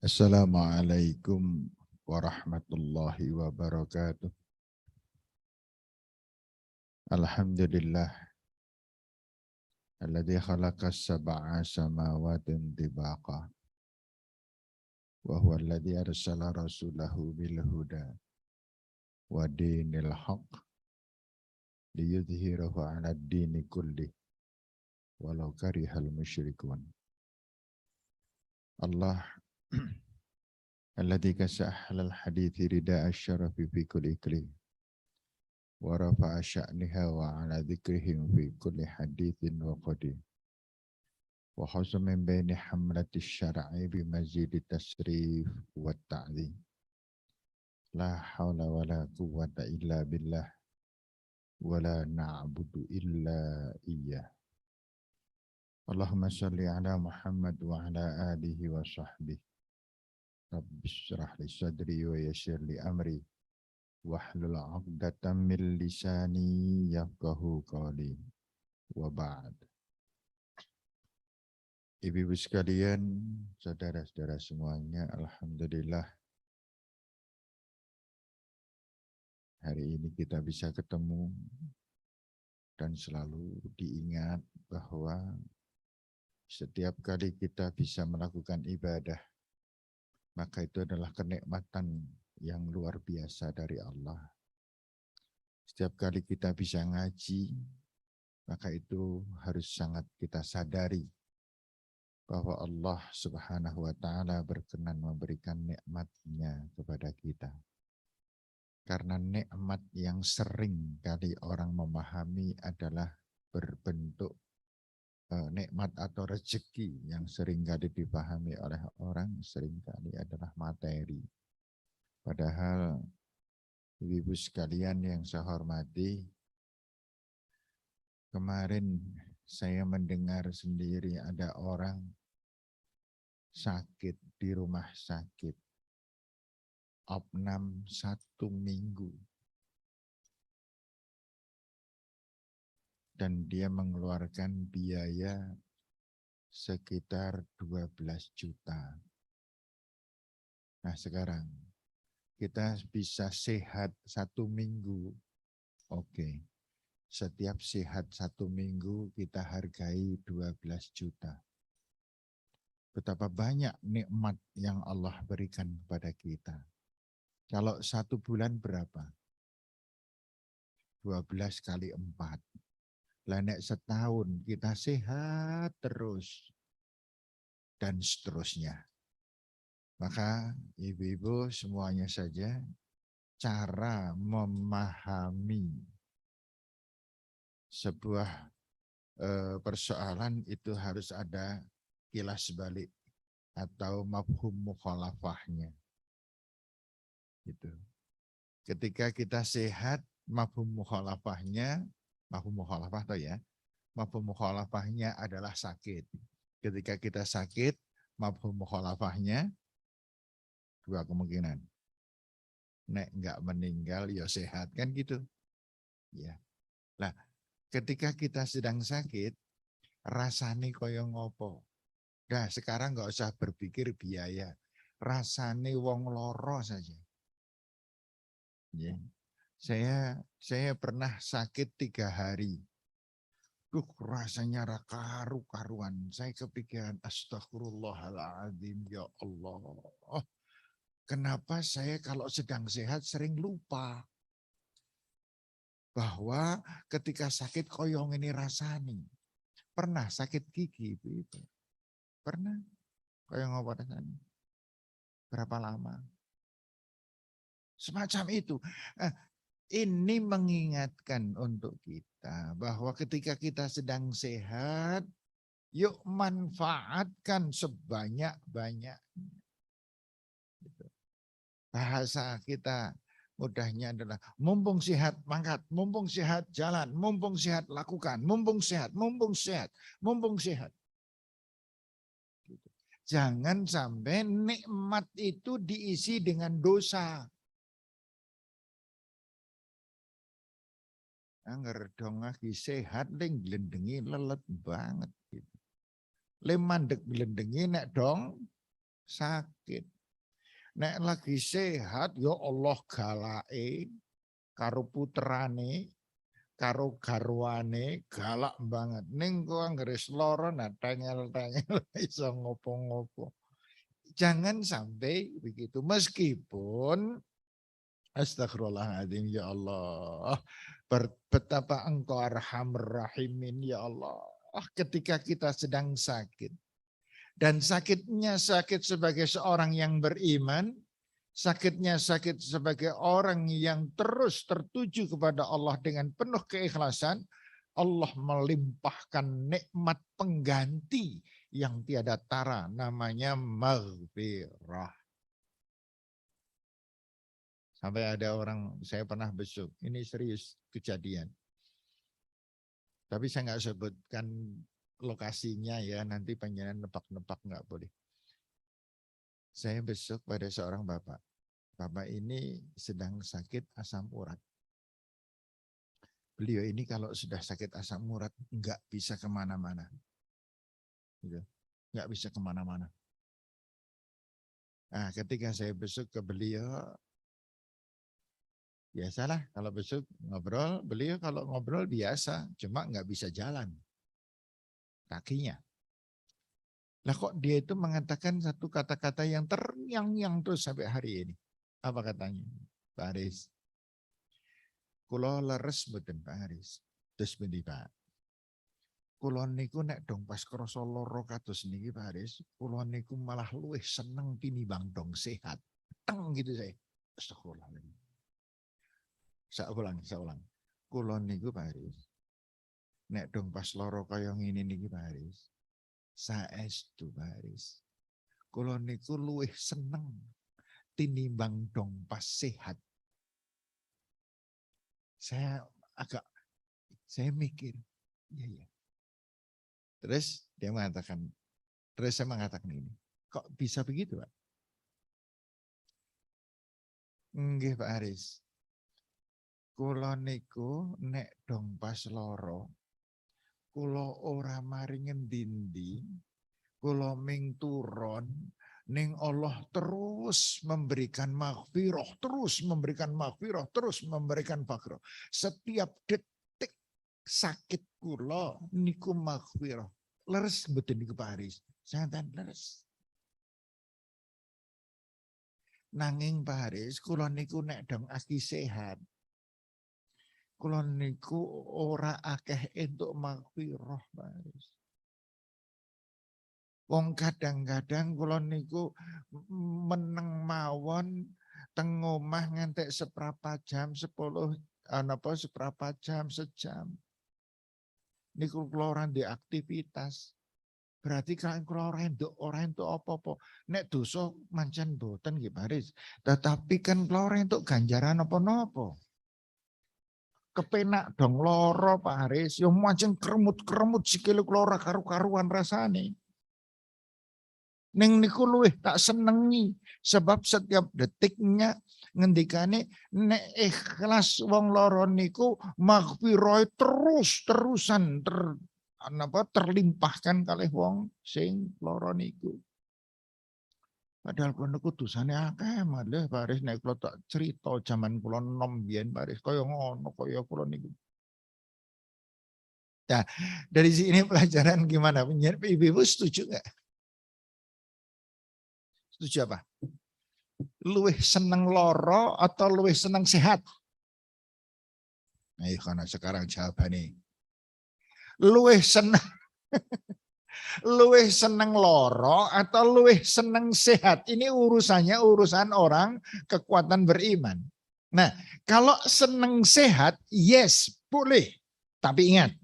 Assalamualaikum warahmatullahi wabarakatuh. Alhamdulillah alladzi khalaqas sab'a samawatin tibaqa wa huwa alladzi arsala rasulahu bil huda wa dinil haqq liyudhhirahu 'ala ad-dini kullih walau karihal musyrikun. Allah alladzi kasahal al-hadithi rida'a asy-syarafi fi kulli iklim wa rafa'a sya'niha wa 'ala dzikrihim fi kulli haditsin wa qadim. Wa khassa min baini hamlati syar'i bi mazidi tasrif wa ta'zim. La haula wa la quwwata illa billah wa la na'budu illa iyyah. Allahumma shalli ala Muhammad wa ala alihi wa sahbihi. Rabbi shrah li sadri wa yassir li amri wahlul 'uqdatam min lisani yafqahu qawli. Wa ba'd. Ibu-ibu sekalian, saudara-saudara semuanya, alhamdulillah hari ini kita bisa ketemu dan selalu diingat bahwa setiap kali kita bisa melakukan ibadah, maka itu adalah kenikmatan yang luar biasa dari Allah. Setiap kali kita bisa ngaji, maka itu harus sangat kita sadari bahwa Allah Subhanahu wa ta'ala berkenan memberikan nikmat-Nya kepada kita. Karena nikmat yang sering kali orang memahami adalah berbentuk nikmat atau rezeki yang sering kali dipahami oleh orang, sering kali adalah materi. Padahal ibu-ibu sekalian yang saya hormati, kemarin saya mendengar sendiri ada orang sakit di rumah sakit, opnam 1 minggu. Dan dia mengeluarkan biaya sekitar 12 juta. Nah sekarang, kita bisa sehat 1 minggu. Oke. Setiap sehat 1 minggu kita hargai 12 juta. Betapa banyak nikmat yang Allah berikan kepada kita. Kalau 1 bulan berapa? 12 kali 4. Nek setahun kita sehat terus. Dan seterusnya. Maka ibu-ibu semuanya saja cara memahami sebuah persoalan itu harus ada kilas balik atau mafhum mukhalafahnya. Gitu. Ketika kita sehat, mafhum mukhalafahnya, mafhum mukhalafah toh ya, mafhum mukhalafahnya adalah sakit. Ketika kita sakit, mafhum mukhalafahnya 2 kemungkinan. Nek enggak meninggal ya sehat kan gitu. Ya. Nah, ketika kita sedang sakit, rasane koyo ngopo. Nah, sekarang enggak usah berpikir biaya. Rasane wong loro saja. Ya. Saya pernah sakit 3 hari. Rasanya karu-karuan. Saya kepikiran astagfirullahaladzim ya Allah. Kenapa saya kalau sedang sehat sering lupa bahwa ketika sakit koyong ini rasani. Pernah sakit gigi itu? Pernah? Koyong apa rasanya? Berapa lama? Semacam itu. Ini mengingatkan untuk kita bahwa ketika kita sedang sehat, yuk manfaatkan sebanyak-banyaknya. Bahasa kita mudahnya adalah mumpung sehat mangkat, mumpung sehat jalan, mumpung sehat lakukan, mumpung sehat, mumpung sehat, mumpung sehat. Jangan sampai nikmat itu diisi dengan dosa. Angger dong lagi sehat, ling glendengi lelet banget. Le mandek glendengi nek dong sakit. Nek lagi sehat ya Allah galake karo putrane, karo garwane galak banget. Ning kok anggere lara nah tengel-tengel iso ngopo-ngopo. Jangan sampai begitu meskipun astagfirullahaladzim ya Allah. Betapa engkau arhamur rahimin ya Allah. Ketika kita sedang sakit. Dan sakitnya sakit sebagai seorang yang beriman. Sakitnya sakit sebagai orang yang terus tertuju kepada Allah dengan penuh keikhlasan. Allah melimpahkan nikmat pengganti yang tiada tara. Namanya maghfirah. Sampai ada orang, saya pernah besuk, ini serius kejadian. Tapi saya nggak sebutkan lokasinya ya, nanti pengen nebak-nebak nggak boleh. Saya besuk pada seorang bapak. Bapak ini sedang sakit asam urat. Beliau ini kalau sudah sakit asam urat nggak bisa kemana-mana. Gitu. Nggak bisa kemana-mana. Nah, ketika saya besuk ke beliau, biasalah kalau besok ngobrol, beliau kalau ngobrol biasa, cuma nggak bisa jalan kakinya. Lah kok dia itu mengatakan satu kata-kata yang terngiang-ngiang terus sampai hari ini. Apa katanya? Pak Haris. Kula leres mboten Pak Haris. Terus pundi Pak? Kula niku nek dong pas krasa lara kados niki Pak Haris, kula niku malah luwih seneng tinimbang dong sehat. Teng gitu saya. Astagfirullahaladzim. Saulang. Kula niku Pak Haris. Nek dong pas loro kaya ngene niki Pak Haris. Saestu Pak Haris. Kula niku luwih seneng tinimbang dong pas sehat. Saya mikir, iya. Terus saya mengatakan ini. Kok bisa begitu Pak? Nggih Pak Haris. Kula niku nek dong pas loro, kula ora mari ngendi-endi, kula ming turon, ning Allah terus memberikan maghfirah, terus memberikan maghfirah. Setiap detik sakit kula niku maghfirah. Leres mboten niku Pak Haris? Santen leres. Nanging Pak Haris, kula niku nek dong aki sehat. Kula niku ora akeh entuk maghfirah, Pak Haris. Wong kadang-kadang kula niku meneng mawon teng omah ngantek seprapat jam, seprapat jam, sejam. Niku kula ora ndek aktivitas. Berarti kan kula ora entuk apa-apa. Nek dosa mancen boten nggih, Pak Haris. Tetapi kan kula ora entuk ganjaran apa-napa. Kepenak dong loro Pak Haris, yo mancing kremut-kremut sikile kula ora karu-karuan rasane. Ning niku luwih tak senengi sebab setiap detiknya ngendikane nek ikhlas wong loro niku maghfirah terus-terusan terlimpahkan kalih wong sing loro niku. Padahal kula niku dosane akeh malah Pak Haris nek kula tak cerita jaman kula enom biyen Pak Haris kaya ngono kaya kula niku. Nah, dari sini pelajaran gimana? Ibu-ibu setuju nggak? Setuju apa? Luwih seneng loro atau luwih seneng sehat? Nah, karena sekarang jawabannya. Luwih seneng luwih seneng loro atau luwih seneng sehat? Ini urusan orang kekuatan beriman. Nah, kalau seneng sehat, yes, boleh. Tapi ingat,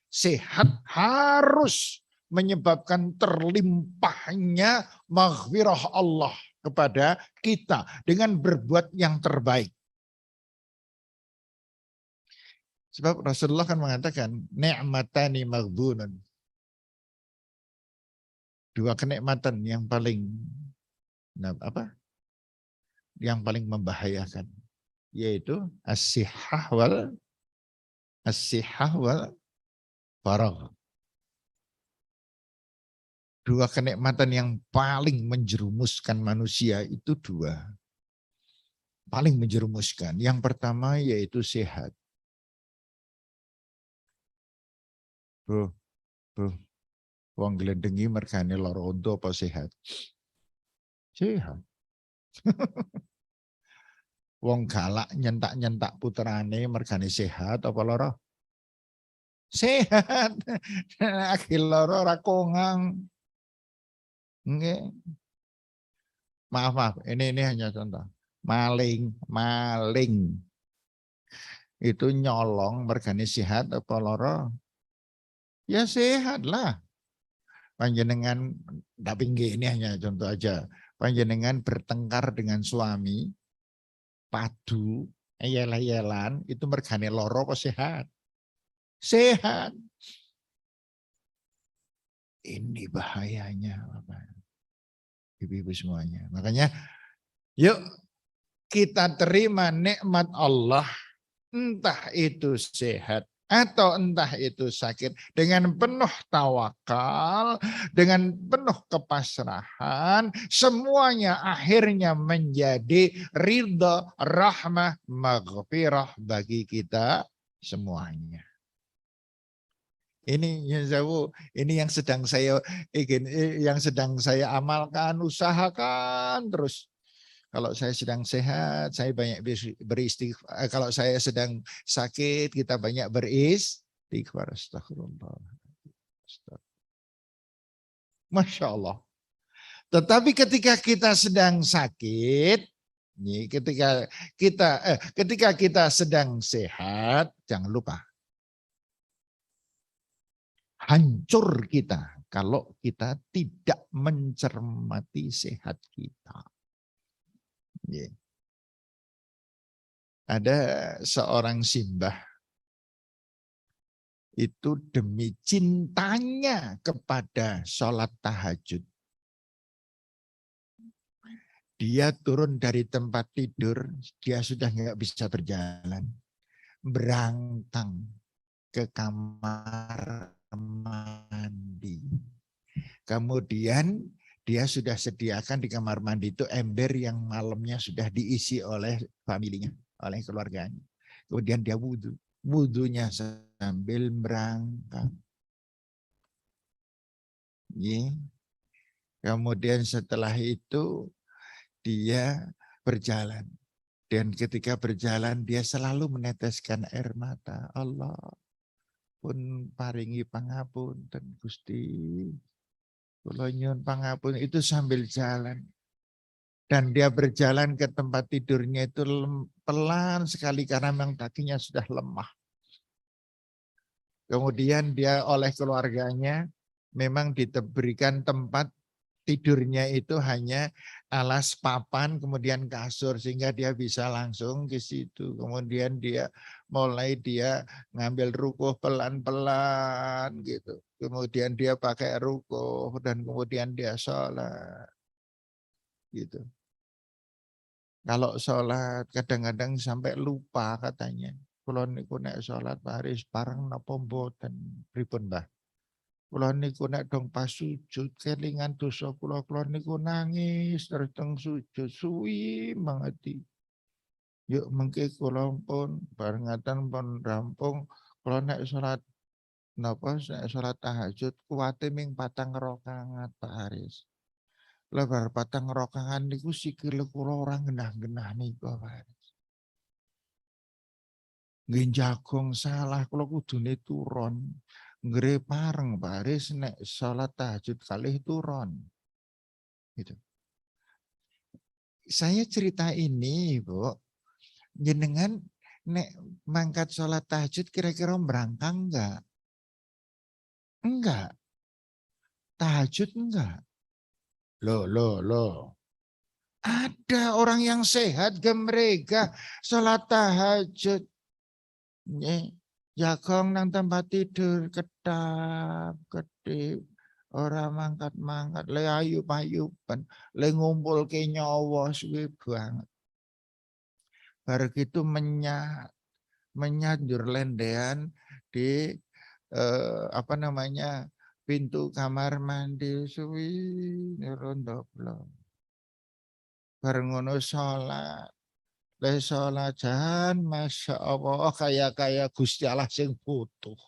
sehat harus menyebabkan terlimpahnya maghfirah Allah kepada kita dengan berbuat yang terbaik. Sebab Rasulullah kan mengatakan ni'matani maghbunun. Dua kenikmatan yang paling yang paling membahayakan yaitu as-sihhah wal faragh. Dua kenikmatan yang paling menjerumuskan manusia itu dua. Paling menjerumuskan. Yang pertama yaitu sehat. Wong gledengi mergane lara untu apa sehat? Sehat. Wong galak nyentak-nyentak puterane mergane sehat apa lara? Sehat. Akhir lara ora kongang. Nggih. Maaf, ini hanya contoh. Maling. Itu nyolong mergane sehat apa lara? Ya sehat lah. Panjenengan, tapi ini hanya contoh aja. Panjenengan bertengkar dengan suami, padu, eyel-eyelan, itu mergane loro apa sehat? Sehat. Ini bahayanya, Bapak. Ibu-ibu semuanya. Makanya, yuk kita terima nikmat Allah, entah itu sehat atau entah itu sakit, dengan penuh tawakal, dengan penuh kepasrahan, semuanya akhirnya menjadi ridha, rahmah, maghfirah bagi kita semuanya. Ini yang sedang saya amalkan, usahakan terus. Kalau saya sedang sehat, saya banyak beristighfar. Kalau saya sedang sakit, kita banyak beristighfar. Astagfirullah. Masya Allah. Tetapi ketika kita sedang sakit, ketika kita sedang sehat, jangan lupa hancur kita kalau kita tidak mencermati sehat kita. Ada seorang simbah itu demi cintanya kepada sholat tahajud. Dia turun dari tempat tidur, dia sudah nggak bisa berjalan. Berangkang ke kamar mandi. Kemudian dia sudah sediakan di kamar mandi itu ember yang malamnya sudah diisi oleh familinya, oleh keluarganya. Kemudian dia wudhu. Wudhunya sambil berangkat. Kemudian setelah itu dia berjalan. Dan ketika berjalan dia selalu meneteskan air mata. Allah pun paringi pangapunten Gusti. Kula nyuwun pangapun, itu sambil jalan. Dan dia berjalan ke tempat tidurnya itu pelan sekali karena memang kakinya sudah lemah. Kemudian dia oleh keluarganya memang diberikan tempat tidurnya itu hanya alas papan kemudian kasur sehingga dia bisa langsung ke situ. Kemudian dia ngambil rukuh pelan-pelan gitu. Kemudian dia pakai rukuh dan kemudian dia sholat gitu. Kalau sholat kadang-kadang sampai lupa katanya. Kula niku nek sholat Pak Haris pareng napa mboten pripun Mbah? Kula niku nek dong pas sujud kelingan dosa kula niku nangis terus teng sujud suwi banget. Yuk mengke kula pun barengatan pun rampung kula nek sholat nek sholat tahajud kuwate ming 4 rakaat Pak Haris. Lebar 4 rakaat niku sikile kula ora genah-genah niku Pak Haris. Nggih jagong salah kula kudune turon. Nggre pareng Pak Haris nek salat tahajud kalih turon. Gitu. Saya cerita ini, Bu, jenengan nek mangkat salat tahajud kira-kira berangkang enggak? Enggak. Tahajud enggak? Loh. Ada orang yang sehat mereka salat tahajud. Jagong nang tempat tidur kedip ora mangkat-mangkat le ayup-ayupan le ngumpul ke nyawa suwe banget. Bar gitu menyanjur lendean di pintu kamar mandi suwi rondo blok. Bareng ngono salat. Le salat jahan Masya Allah kaya Gusti Allah sing butuh.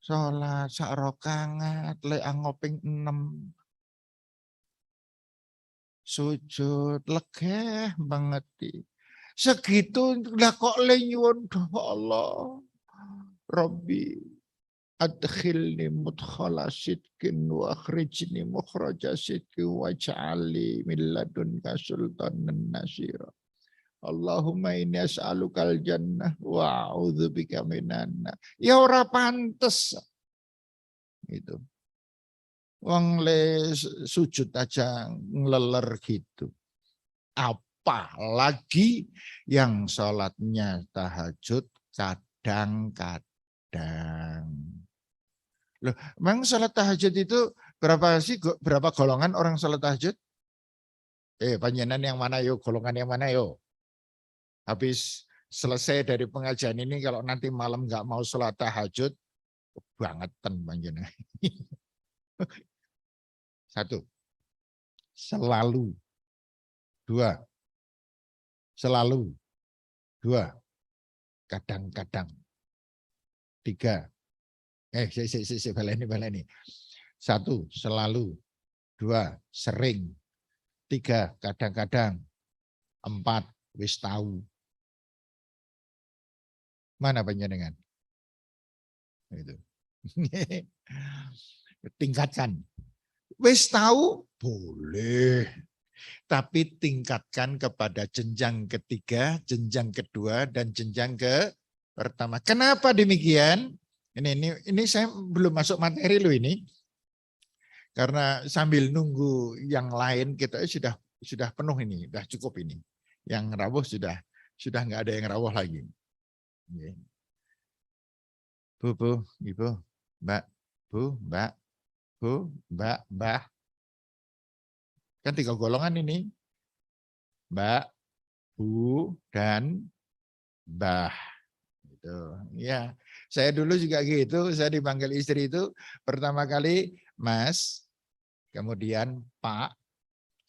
Salat sak rakaat le angoping 6. Sujud legeh banget. Segitu lah kok le nyuwun Allah. Rabbi adkhilni mudkhala sidqin wa akhrijni mukhraja sidqin waj'alni min ladunka sultanan nasira. Allahumma inni as'alukal jannah wa a'udzubika minan nar. Ya ora pantes. Gitu. Wong le sujud aja ngeleler gitu. Apalagi yang sholatnya tahajud kadang-kadang. Loh, memang sholat tahajud itu berapa golongan orang sholat tahajud? Panjenengan yang mana yuk? Golongan yang mana yuk? Habis selesai dari pengajian ini kalau nanti malam nggak mau sholat tahajud, kebangetan panjenengan. 1. Selalu. 2. Selalu. 2. Kadang-kadang. 3. Baleni. 1. Selalu. 2. Sering. 3. Kadang-kadang. 4. Wis tahu. Mana panjenengan? Itu. Tingkatkan. Wis tahu boleh. Tapi tingkatkan kepada jenjang ketiga, jenjang kedua, dan jenjang ke pertama. Kenapa demikian? Ini saya belum masuk materi loh ini. Karena sambil nunggu yang lain kita sudah penuh ini, sudah cukup ini. Yang rawuh sudah nggak ada yang rawuh lagi. Bu, Ibu, Mbak, Bu, Mbak, Bu, Mbak. Kan 3 golongan ini. Mbak, Bu, dan Mbah. Gitu. Ya, saya dulu juga gitu. Saya dipanggil istri itu pertama kali Mas, kemudian Pak,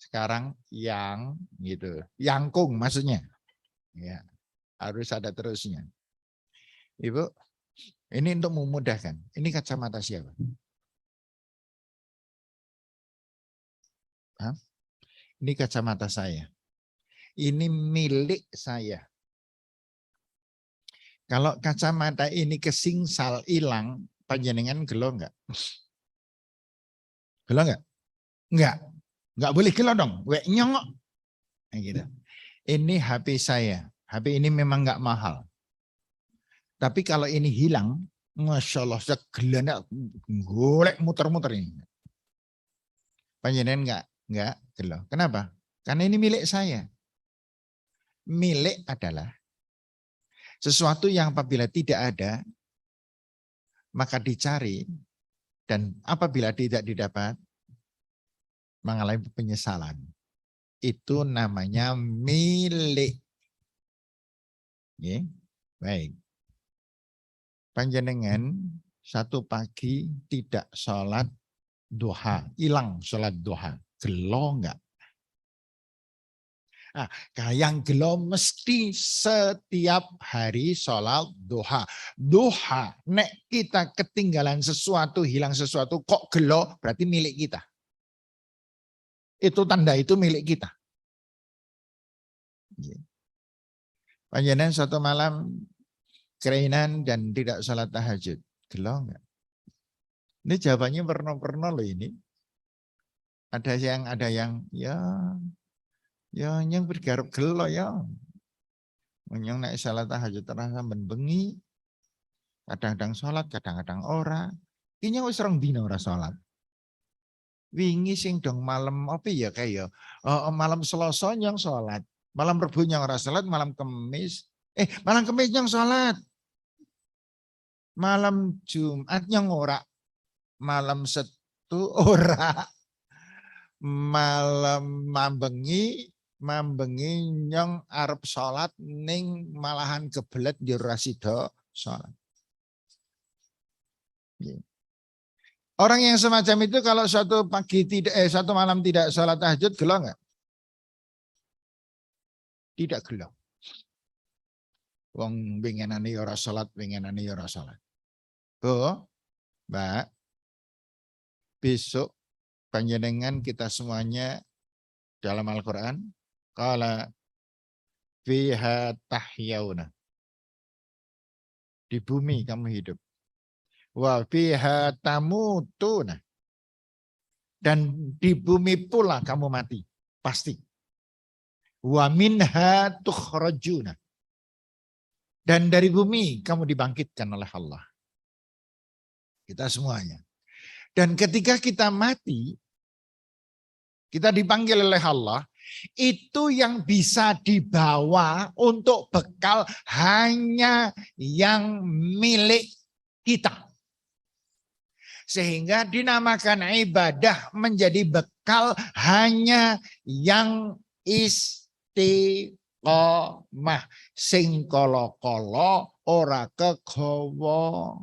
sekarang Yang, gitu. Yangkung maksudnya. Ya, harus ada terusnya. Ibu, ini untuk memudahkan. Ini kacamata siapa? Hah? Ini kacamata saya. Ini milik saya. Kalau kacamata ini kesingsal hilang, panjenengan gelo enggak? Gelo enggak? Enggak boleh gelo dong. Wek nyongok. Nah, gitu. Ini HP saya. HP ini memang enggak mahal. Tapi kalau ini hilang, Masya Allah, saya gelana golek muter-muter ini. Panjenengan enggak gelo. Kenapa? Karena ini milik saya. Milik adalah sesuatu yang apabila tidak ada, maka dicari, dan apabila tidak didapat, mengalami penyesalan. Itu namanya milik. Ya, baik. Panjenengan satu pagi tidak sholat duha, hilang sholat duha, gelo enggak? Nah, yang gelo mesti setiap hari sholat duha. Duha, nek kita ketinggalan sesuatu, hilang sesuatu, kok gelo, berarti milik kita. Itu tanda itu milik kita. Panjenengan suatu malam kelainan dan tidak sholat tahajud, gelo enggak? Ini jawabannya pernah loh ini. Ada yang ya yang bergarap gelo ya. Yang naik salat tahajud terasa bengi, kadang-kadang sholat, kadang-kadang ora. Ini wis rong dina ora sholat. Wingi sing dong malam apa ya kayak malam Selasa yang sholat, malam Rebo yang ora sholat, malam Kamis yang sholat, malam Jumat yang ora, malam Setu ora, malam mambengi nyong arep sholat ning malahan kebelet yo ora sida sholat. Orang yang semacam itu kalau satu malam tidak sholat tahajud, gelo nggak? Tidak gelo. Wong pengenane ora sholat, pengenane ora sholat. Oh, Mbak, besok panjenengan kita semuanya dalam Al-Quran, qala fiha tahyauna. Di bumi kamu hidup. Wa fiha tamutuna. Dan di bumi pula kamu mati. Pasti. Wa minha tukhrajuna. Dan dari bumi kamu dibangkitkan oleh Allah. Kita semuanya. Dan ketika kita mati, kita dipanggil oleh Allah, itu yang bisa dibawa untuk bekal hanya yang milik kita. Sehingga dinamakan ibadah menjadi bekal hanya yang istiqomah. Sing kolo-kolo ora kegawa.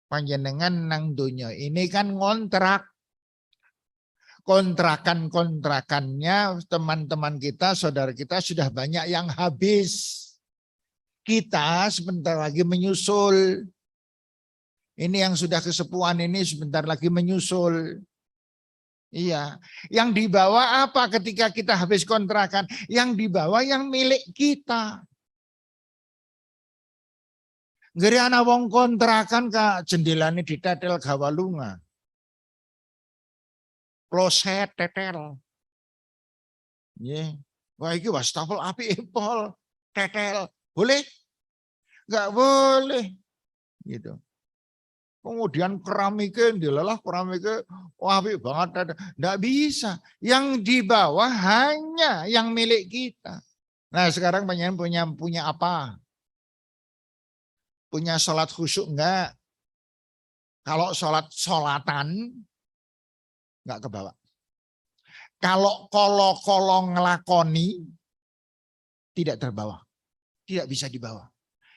Panjenengan nang donya ini kan ngontrak. Kontrakan-kontrakannya teman-teman kita, saudara kita sudah banyak yang habis. Kita sebentar lagi menyusul. Ini yang sudah kesepuan ini sebentar lagi menyusul. Iya. Yang dibawa apa ketika kita habis kontrakan? Yang dibawa yang milik kita. Ngeri ana wong kontrakan ka jendelane ditetel gawa lunga. Kloset tetel. Nggih. Wah iki wastafel apike pol tetel. Boleh? Enggak boleh. Gitu. Kemudian keramiknya dilelah keramiknya apik banget. Enggak bisa. Yang dibawa hanya yang milik kita. Nah, sekarang banyak punya apa? Punya sholat khusyuk enggak? Kalau solatan enggak kebawa. Kalau kolo-kolo ngelakoni tidak terbawa. Tidak bisa dibawa.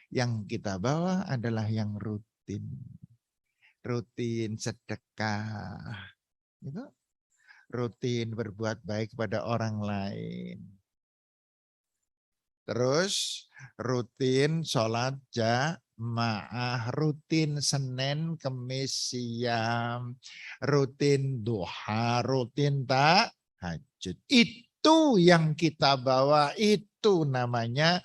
Yang kita bawa adalah yang rutin. Rutin sedekah. Gitu. Rutin berbuat baik kepada orang lain. Terus rutin sholat jamaah, rutin Senin, Kemis, Siam, rutin duha, rutin tahajud. Itu yang kita bawa, itu namanya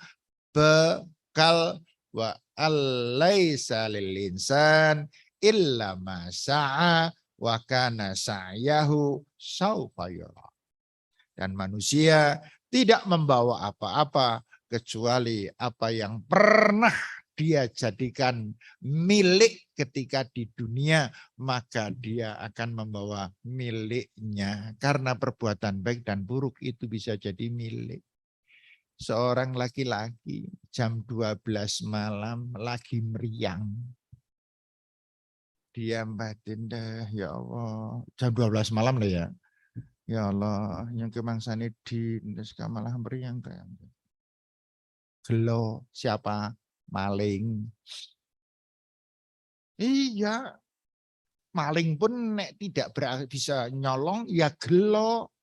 bekal. Wa alaisa lil insan illa ma sa'a wa kana sa'yahu saufa yura. Dan manusia tidak membawa apa-apa kecuali apa yang pernah dia jadikan milik ketika di dunia, maka dia akan membawa miliknya. Karena perbuatan baik dan buruk itu bisa jadi milik. Seorang laki-laki jam 12 malam lagi meriang. Dia batin dah, ya Allah. Jam 12 malam loh ya. Ya Allah, yang kemangsane di malah meriang kayak. Gelo siapa? Maling. Iya. Maling pun nek tidak bisa nyolong ya gelo.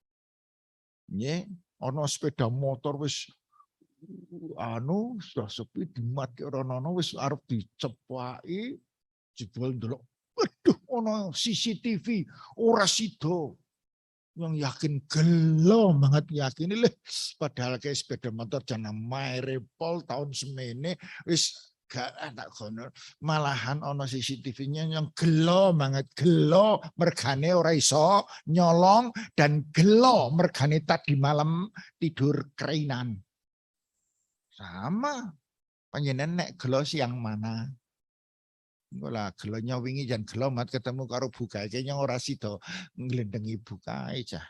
Nggih, ana sepeda motor wis sudah sepi dimati ora ana wis arep dicepaki jebol ndelok. Waduh, ana CCTV ora sida. Yang yakin gelo banget yakin ini padahal kayak sepeda motor jangan repol tahun semene wis gak tak kono malahan ono CCTV-nya yang gelo banget gelo mergane ora iso nyolong dan gelo mergane tadi malam tidur kerinan sama panjenengan nek gelo siang mana. Lah gelonya wingi jan gelo mat ketemu karo bukae kayaknya ora sida nglendengi bukae cah.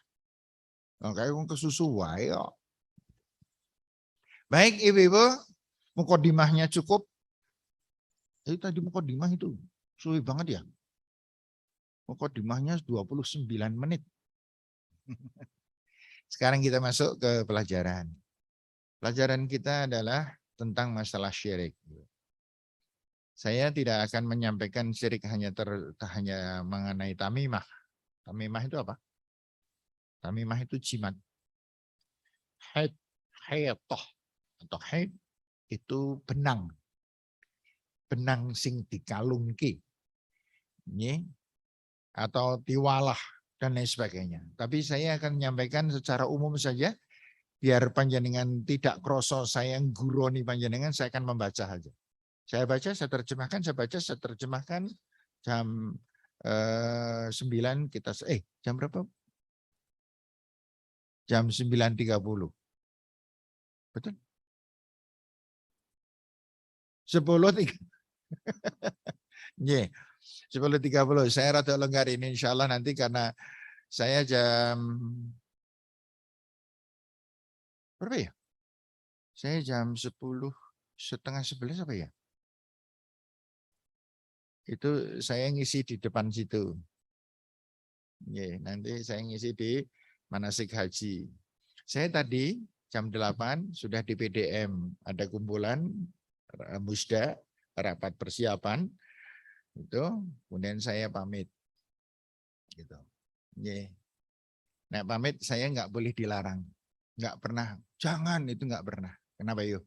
Kayak wong kesusu wae kok. Baik Ibu-ibu, mukodimahnya cukup. Tadi mukodimah itu suwi banget ya. Mukodimahnya 29 menit. Sekarang kita masuk ke pelajaran. Pelajaran kita adalah tentang masalah syirik. Saya tidak akan menyampaikan syirik hanya mengenai tamimah. Tamimah itu apa? Tamimah itu jimat. Haid, hayatoh atau haid itu benang. Benang sing dikalungke. Atau tiwalah dan lain sebagainya. Tapi saya akan menyampaikan secara umum saja biar panjenengan tidak kroso saya guroni panjenengan, saya akan membaca saja. Saya baca, saya terjemahkan, saya baca, saya terjemahkan jam 9 kita jam berapa? Jam 9.30. Betul? 10.30. Nggih. 10.30. Saya rada longgar ini insya Allah nanti karena saya jam berapa ya? Saya jam 10:30 apa ya? Itu saya ngisi di depan situ. Nanti saya ngisi di manasik haji. Saya tadi jam 8 sudah di PDM. Ada kumpulan musda, rapat persiapan. Itu, kemudian saya pamit. Gitu. Nah, pamit saya nggak boleh dilarang. Nggak pernah. Jangan, itu nggak pernah. Kenapa yuk?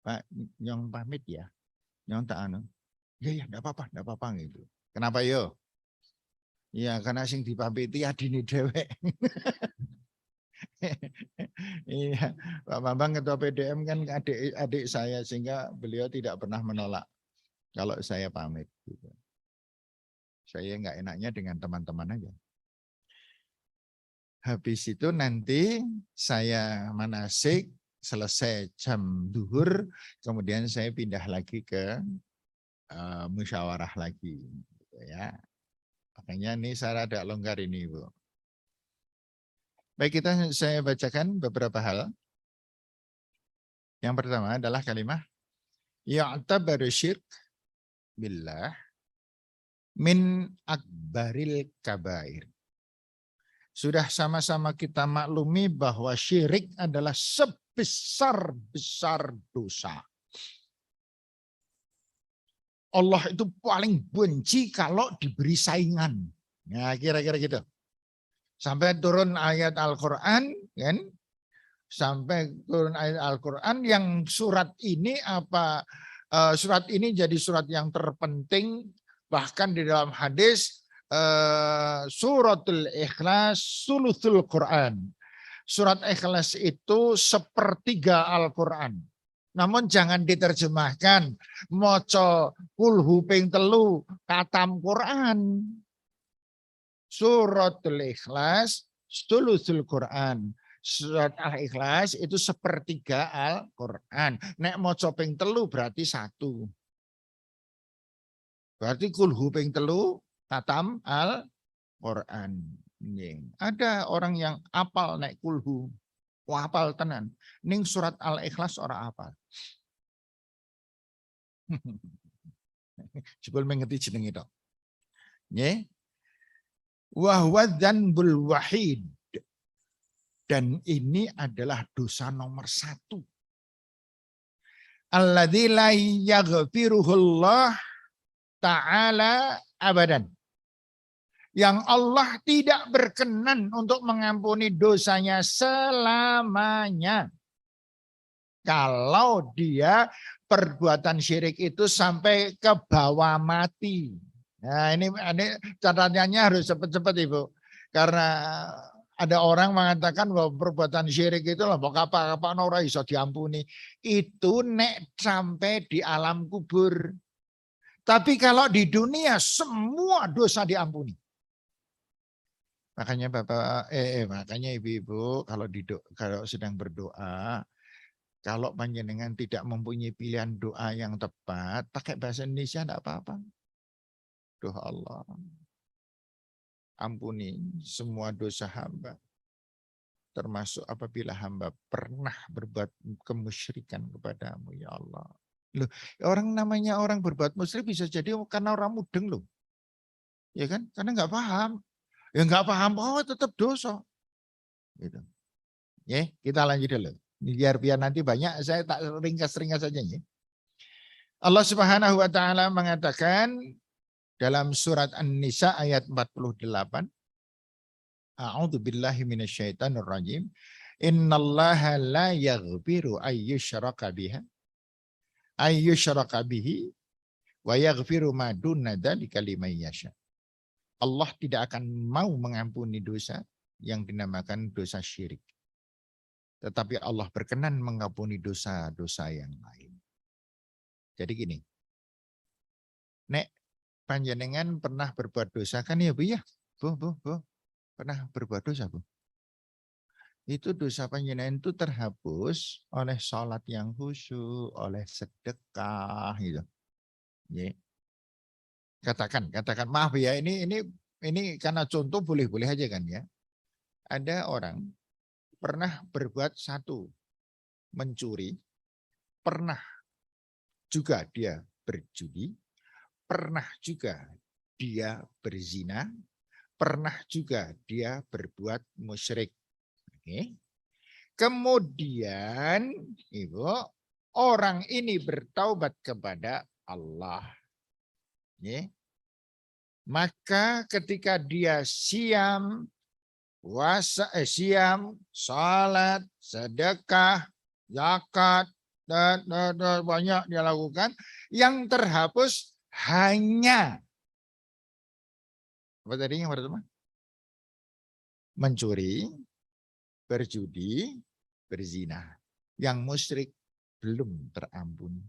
Pak, nyong pamit ya. Nyong tak anu. Ya, enggak apa-apa gitu. Kenapa yo? Ya, karena sing dipamiti adine dhewek. Iya, Pak Bambang ketua PDM kan adik saya sehingga beliau tidak pernah menolak kalau saya pamit. Gitu. Saya enggak enaknya dengan teman-teman aja. Habis itu nanti saya manasik selesai jam duhur, kemudian saya pindah lagi ke musyawarah lagi, gitu ya. Makanya ini saya ada longgar ini, Bu. Baik, saya bacakan beberapa hal. Yang pertama adalah kalimat ya'tabaru syirk billah min akbaril kabair. Sudah sama-sama kita maklumi bahwa syirik adalah sebesar-besar dosa. Allah itu paling benci kalau diberi saingan. Nah, kira-kira gitu. Sampai turun ayat Al-Quran, kan? Sampai turun ayat Al-Quran yang surat ini surat ini jadi surat yang terpenting, bahkan di dalam hadis suratul Ikhlas sulusul Quran. Surat Ikhlas itu sepertiga Al-Quran. Namun jangan diterjemahkan moco kulhu ping telu katam Quran. Suratul Ikhlas sulusul Quran. Surat Al-Ikhlas itu sepertiga Al-Quran. Nek moco ping telu berarti 1. Berarti kulhu ping telu katam Al-Quran. Ada orang yang apal nek kulhu. Apal tenan. Ning surat Al-Ikhlas ora apal. Jebul mengeti jeneng itu. Nggih. Wa huwa dzanbul wahid. Dan ini adalah dosa nomor 1. Alladzi la yaghfiruhullah ta'ala abadan. Yang Allah tidak berkenan untuk mengampuni dosanya selamanya. Kalau dia perbuatan syirik itu sampai ke bawah mati. Nah, ini catatannya harus cepat-cepat Ibu. Karena ada orang mengatakan bahwa perbuatan syirik itu lah apa ora iso diampuni. Itu nek sampai di alam kubur. Tapi kalau di dunia semua dosa diampuni. Makanya Bapak makanya Ibu-ibu kalau sedang berdoa, kalau panjenengan tidak mempunyai pilihan doa yang tepat, pakai bahasa Indonesia enggak apa-apa. Doa Allah. Ampuni semua dosa hamba. Termasuk apabila hamba pernah berbuat kemusyrikan kepadamu, ya Allah. Loh, namanya orang berbuat musyrik bisa jadi karena orang mudeng loh. Ya kan? Karena enggak paham. Ya enggak paham, tetap dosa. Gitu. Ya, kita lanjut dulu. Biar nanti banyak, saya tak ringkas-ringkas saja ya. Allah Subhanahu wa taala mengatakan dalam surat An-Nisa ayat 48, A'udzu billahi minasyaitonir rajim. Innallaha la yaghfiru ayyushraka bihi wa yaghfiru ma duna dzalika liman yasha. Allah tidak akan mau mengampuni dosa yang dinamakan dosa syirik. Tetapi Allah berkenan mengampuni dosa-dosa yang lain. Jadi gini, nek panjenengan pernah berbuat dosa kan ya Bu ya? Bu, pernah berbuat dosa Bu? Itu dosa panjenengan itu terhapus oleh sholat yang khusyuk, oleh sedekah gitu. Ya. Katakan maaf ya, ini karena contoh boleh-boleh aja kan ya. Ada orang pernah berbuat satu, mencuri, pernah juga dia berjudi, pernah juga dia berzina, pernah juga dia berbuat musyrik. Oke. Kemudian, Ibu, orang ini bertaubat kepada Allah. Oke. Maka ketika dia siam, salat, sedekah, zakat, dan banyak dia lakukan, yang terhapus hanya apa tadi yang pertama? Mencuri, berjudi, berzina. Yang musyrik belum terampuni.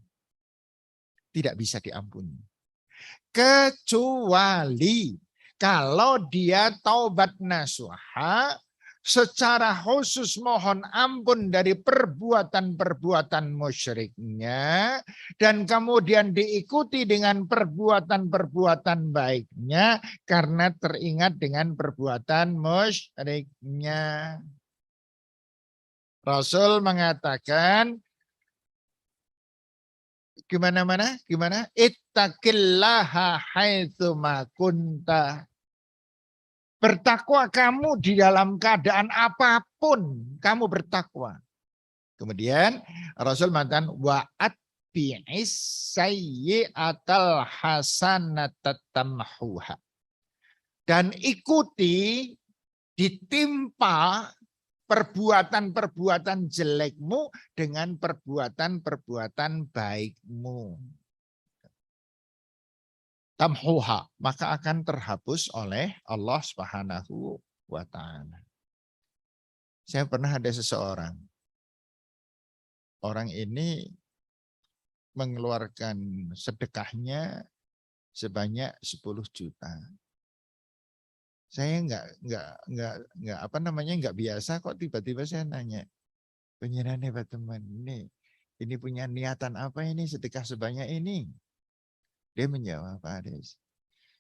Tidak bisa diampuni. Kecuali kalau dia taubat nasuha, secara khusus mohon ampun dari perbuatan-perbuatan musyriknya, dan kemudian diikuti dengan perbuatan-perbuatan baiknya karena teringat dengan perbuatan musyriknya. Rasul mengatakan, gimana? Ittaqillaha haitsu ma kunta. Bertakwa kamu di dalam keadaan apapun, kamu bertakwa. Kemudian Rasul mengatakan wa'at bi'is sayyi'atal hasanata tamhuha. Dan ikuti, ditimpa perbuatan-perbuatan jelekmu dengan perbuatan-perbuatan baikmu. Tamhuha, maka akan terhapus oleh Allah Subhanahu wa taala. Saya pernah ada seseorang. Orang ini mengeluarkan sedekahnya sebanyak 10 juta. Saya enggak biasa kok tiba-tiba saya nanya. Pengiran hebat teman, ini punya niatan apa ini sedekah sebanyak ini? Dia menjawab, Pak Ades,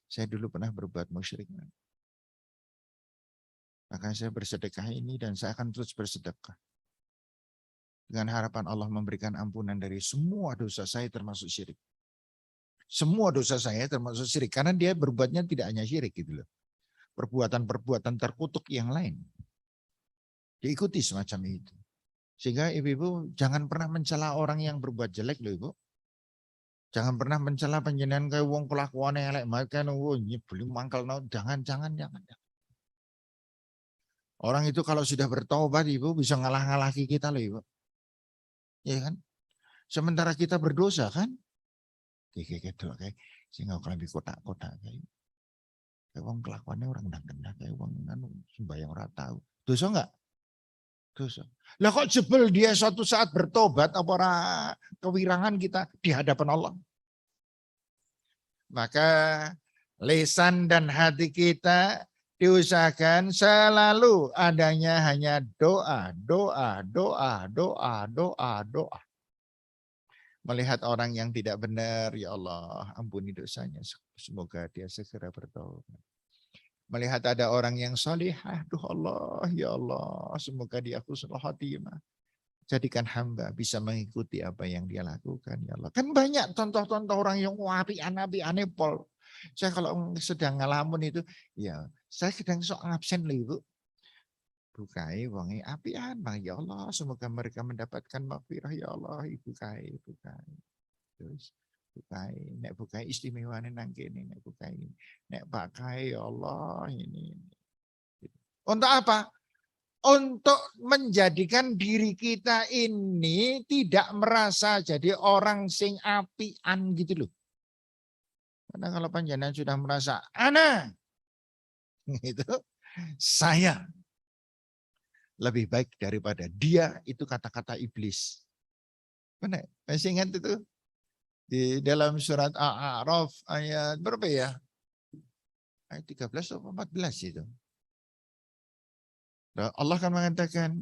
saya dulu pernah berbuat musyrik. Maka saya bersedekah ini dan saya akan terus bersedekah. Dengan harapan Allah memberikan ampunan dari semua dosa saya termasuk syirik. Semua dosa saya termasuk syirik. Karena dia berbuatnya tidak hanya syirik gitu loh. Perbuatan-perbuatan terkutuk yang lain. Diikuti semacam itu. Sehingga ibu-ibu jangan pernah mencela orang yang berbuat jelek loh ibu. Jangan pernah mencela panjenengan kayak wong kelakuane elek maka nyebeli mangkal jangan. Orang itu kalau sudah bertobat ibu bisa ngalah-ngalahi kita loh ibu. Ya kan? Sementara kita berdosa kan? Kayak sehingga kalau lebih kotak-kotak kayak wong kelakuannya orang kena kayak wong sembahyang ora tahu. Dosa enggak? Dosa. Lah kok jebel dia suatu saat bertobat apa ora kewirangan kita di hadapan Allah? Maka lisan dan hati kita diusahakan selalu adanya hanya doa. Melihat orang yang tidak benar, ya Allah, ampuni dosanya. Semoga dia segera bertobat. Melihat ada orang yang salihah, duh Allah, ya Allah, semoga dia husnul khatimah. Jadikan hamba bisa mengikuti apa yang dia lakukan, ya Allah. Kan banyak contoh-contoh orang yang api-api pol. Saya kalau sedang ngalamun itu, ya saya sedang sok absen loh Ibu. Bukai wangi apian, ya Allah, semoga mereka mendapatkan maghfirah, ya Allah, bukai. Terus nek bukai istimewane nang kene, nek bukai, nek pakai ya Allah ini. Untuk apa? Untuk menjadikan diri kita ini tidak merasa jadi orang sing apian gitu loh. Karena kalau panjenengan sudah merasa ana itu saya lebih baik daripada dia, itu kata-kata iblis. Benar? Masih ingat itu? Di dalam surat Al-A'raf ayat berapa ya? Ayat 13 atau 14 itu. Allah kan mengatakan,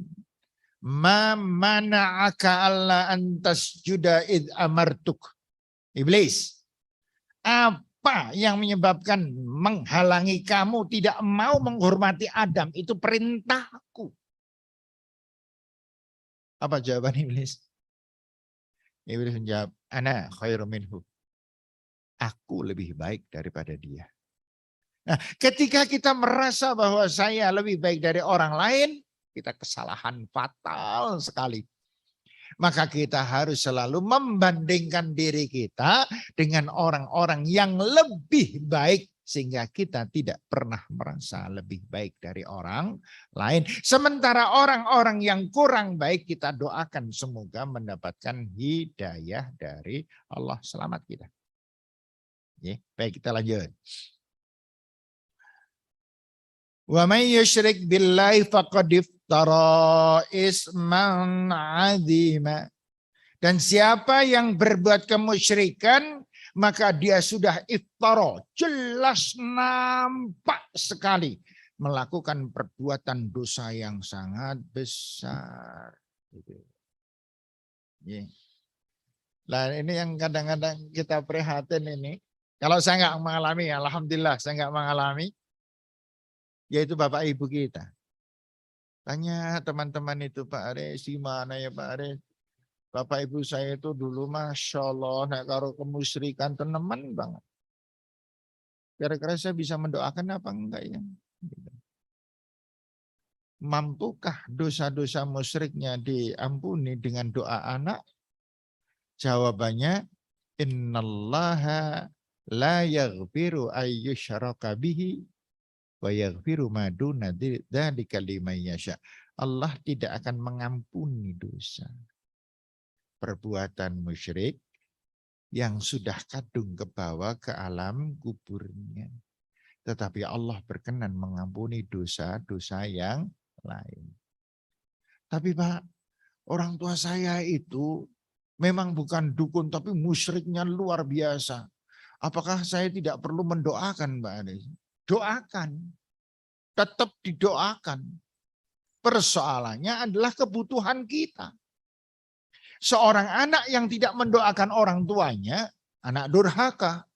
ma mana'aka alla antasjuda id amartuk. Iblis, apa yang menyebabkan menghalangi kamu tidak mau menghormati Adam? Itu perintahku. Apa jawaban iblis? Iblis menjawab, ana khairu minhu. Aku lebih baik daripada dia. Nah, ketika kita merasa bahwa saya lebih baik dari orang lain, kita kesalahan fatal sekali. Maka kita harus selalu membandingkan diri kita dengan orang-orang yang lebih baik, sehingga kita tidak pernah merasa lebih baik dari orang lain. Sementara orang-orang yang kurang baik, kita doakan semoga mendapatkan hidayah dari Allah. Selamat kita. Baik, kita lanjut. Wa may yusyrik billahi faqad iftara isman 'azima. Dan siapa yang berbuat kemusyrikan, maka dia sudah iftara, jelas nampak sekali melakukan perbuatan dosa yang sangat besar. Nah, ini yang kadang-kadang kita prihatin ini. Kalau saya nggak mengalami, alhamdulillah saya nggak mengalami, yaitu bapak ibu kita. Tanya teman-teman itu, Pak Aris, gimana ya Pak Aris? Bapak ibu saya itu dulu Masya Allah, nek karo kemusyrikan teneman banget. Kira-kira saya bisa mendoakan apa enggak ya? Mampukah dosa-dosa musyriknya diampuni dengan doa anak? Jawabannya, innallaha la yaghfiru ayyushraka bihi wa yaghfiru ma duna dzalika liman yasha. Allah tidak akan mengampuni dosa perbuatan musyrik yang sudah kadung ke bawah ke alam kuburnya. Tetapi Allah berkenan mengampuni dosa-dosa yang lain. Tapi Pak, orang tua saya itu memang bukan dukun, tapi musyriknya luar biasa. Apakah saya tidak perlu mendoakan Mbak Anies? Doakan. Tetap didoakan. Persoalannya adalah kebutuhan kita. Seorang anak yang tidak mendoakan orang tuanya, anak durhaka.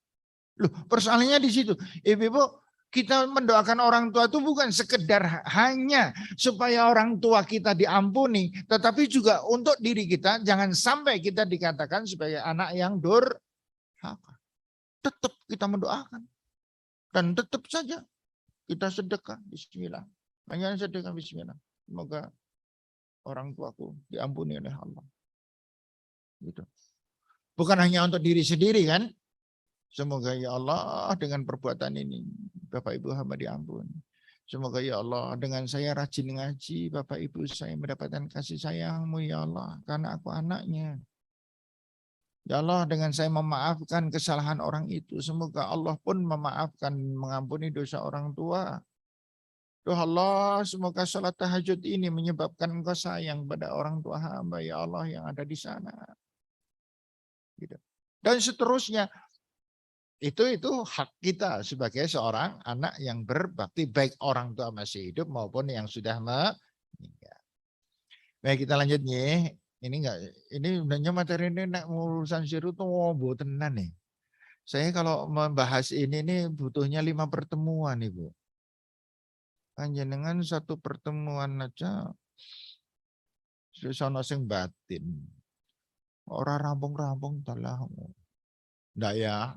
Loh, persoalannya di situ. Ibu-ibu, kita mendoakan orang tua itu bukan sekedar hanya supaya orang tua kita diampuni, tetapi juga untuk diri kita, jangan sampai kita dikatakan sebagai anak yang durhaka. Tetap kita mendoakan. Dan tetap saja kita sedekah, bismillah. Hanya sedekah, bismillah. Semoga orang tuaku diampuni oleh Allah. Gitu. Bukan hanya untuk diri sendiri kan. Semoga ya Allah dengan perbuatan ini Bapak Ibu hamba diampuni. Semoga ya Allah dengan saya rajin ngaji, Bapak Ibu saya mendapatkan kasih sayang-Mu ya Allah karena aku anaknya. Ya Allah dengan saya memaafkan kesalahan orang itu, semoga Allah pun memaafkan, mengampuni dosa orang tua. Doa Allah, semoga salat tahajud ini menyebabkan Engkau sayang pada orang tua hamba ya Allah yang ada di sana. Gitu. Dan seterusnya. Itu hak kita sebagai seorang anak yang berbakti, baik orang tua masih hidup maupun yang sudah meninggal. Baik, kita lanjut nih. Ini sebenarnya materi ini urusan siru tuh tenan nih. Saya kalau membahas ini nih butuhnya 5 pertemuan Ibu. Panjenengan satu pertemuan aja sono sing batin. Ora rampung-rampung talah. Ndak ya.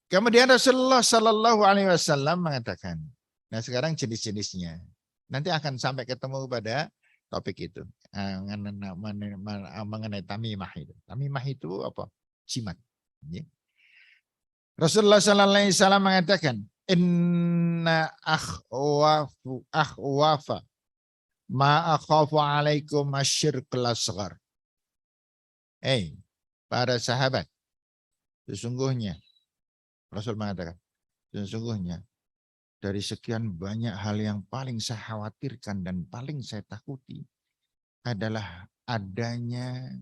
Kemudian Rasulullah Shallallahu Alaihi Wasallam mengatakan, nah sekarang jenis-jenisnya. Nanti akan sampai ketemu pada topik itu mengenai tamimah itu. Tamimah itu apa? jimat. Rasulullah sallallahu alaihi wasallam mengatakan, inna akhwafa ma akhafu alaikum asyirkul asghar. Para sahabat, sesungguhnya Rasul mengatakan, sesungguhnya dari sekian banyak hal yang paling saya khawatirkan dan paling saya takuti adalah adanya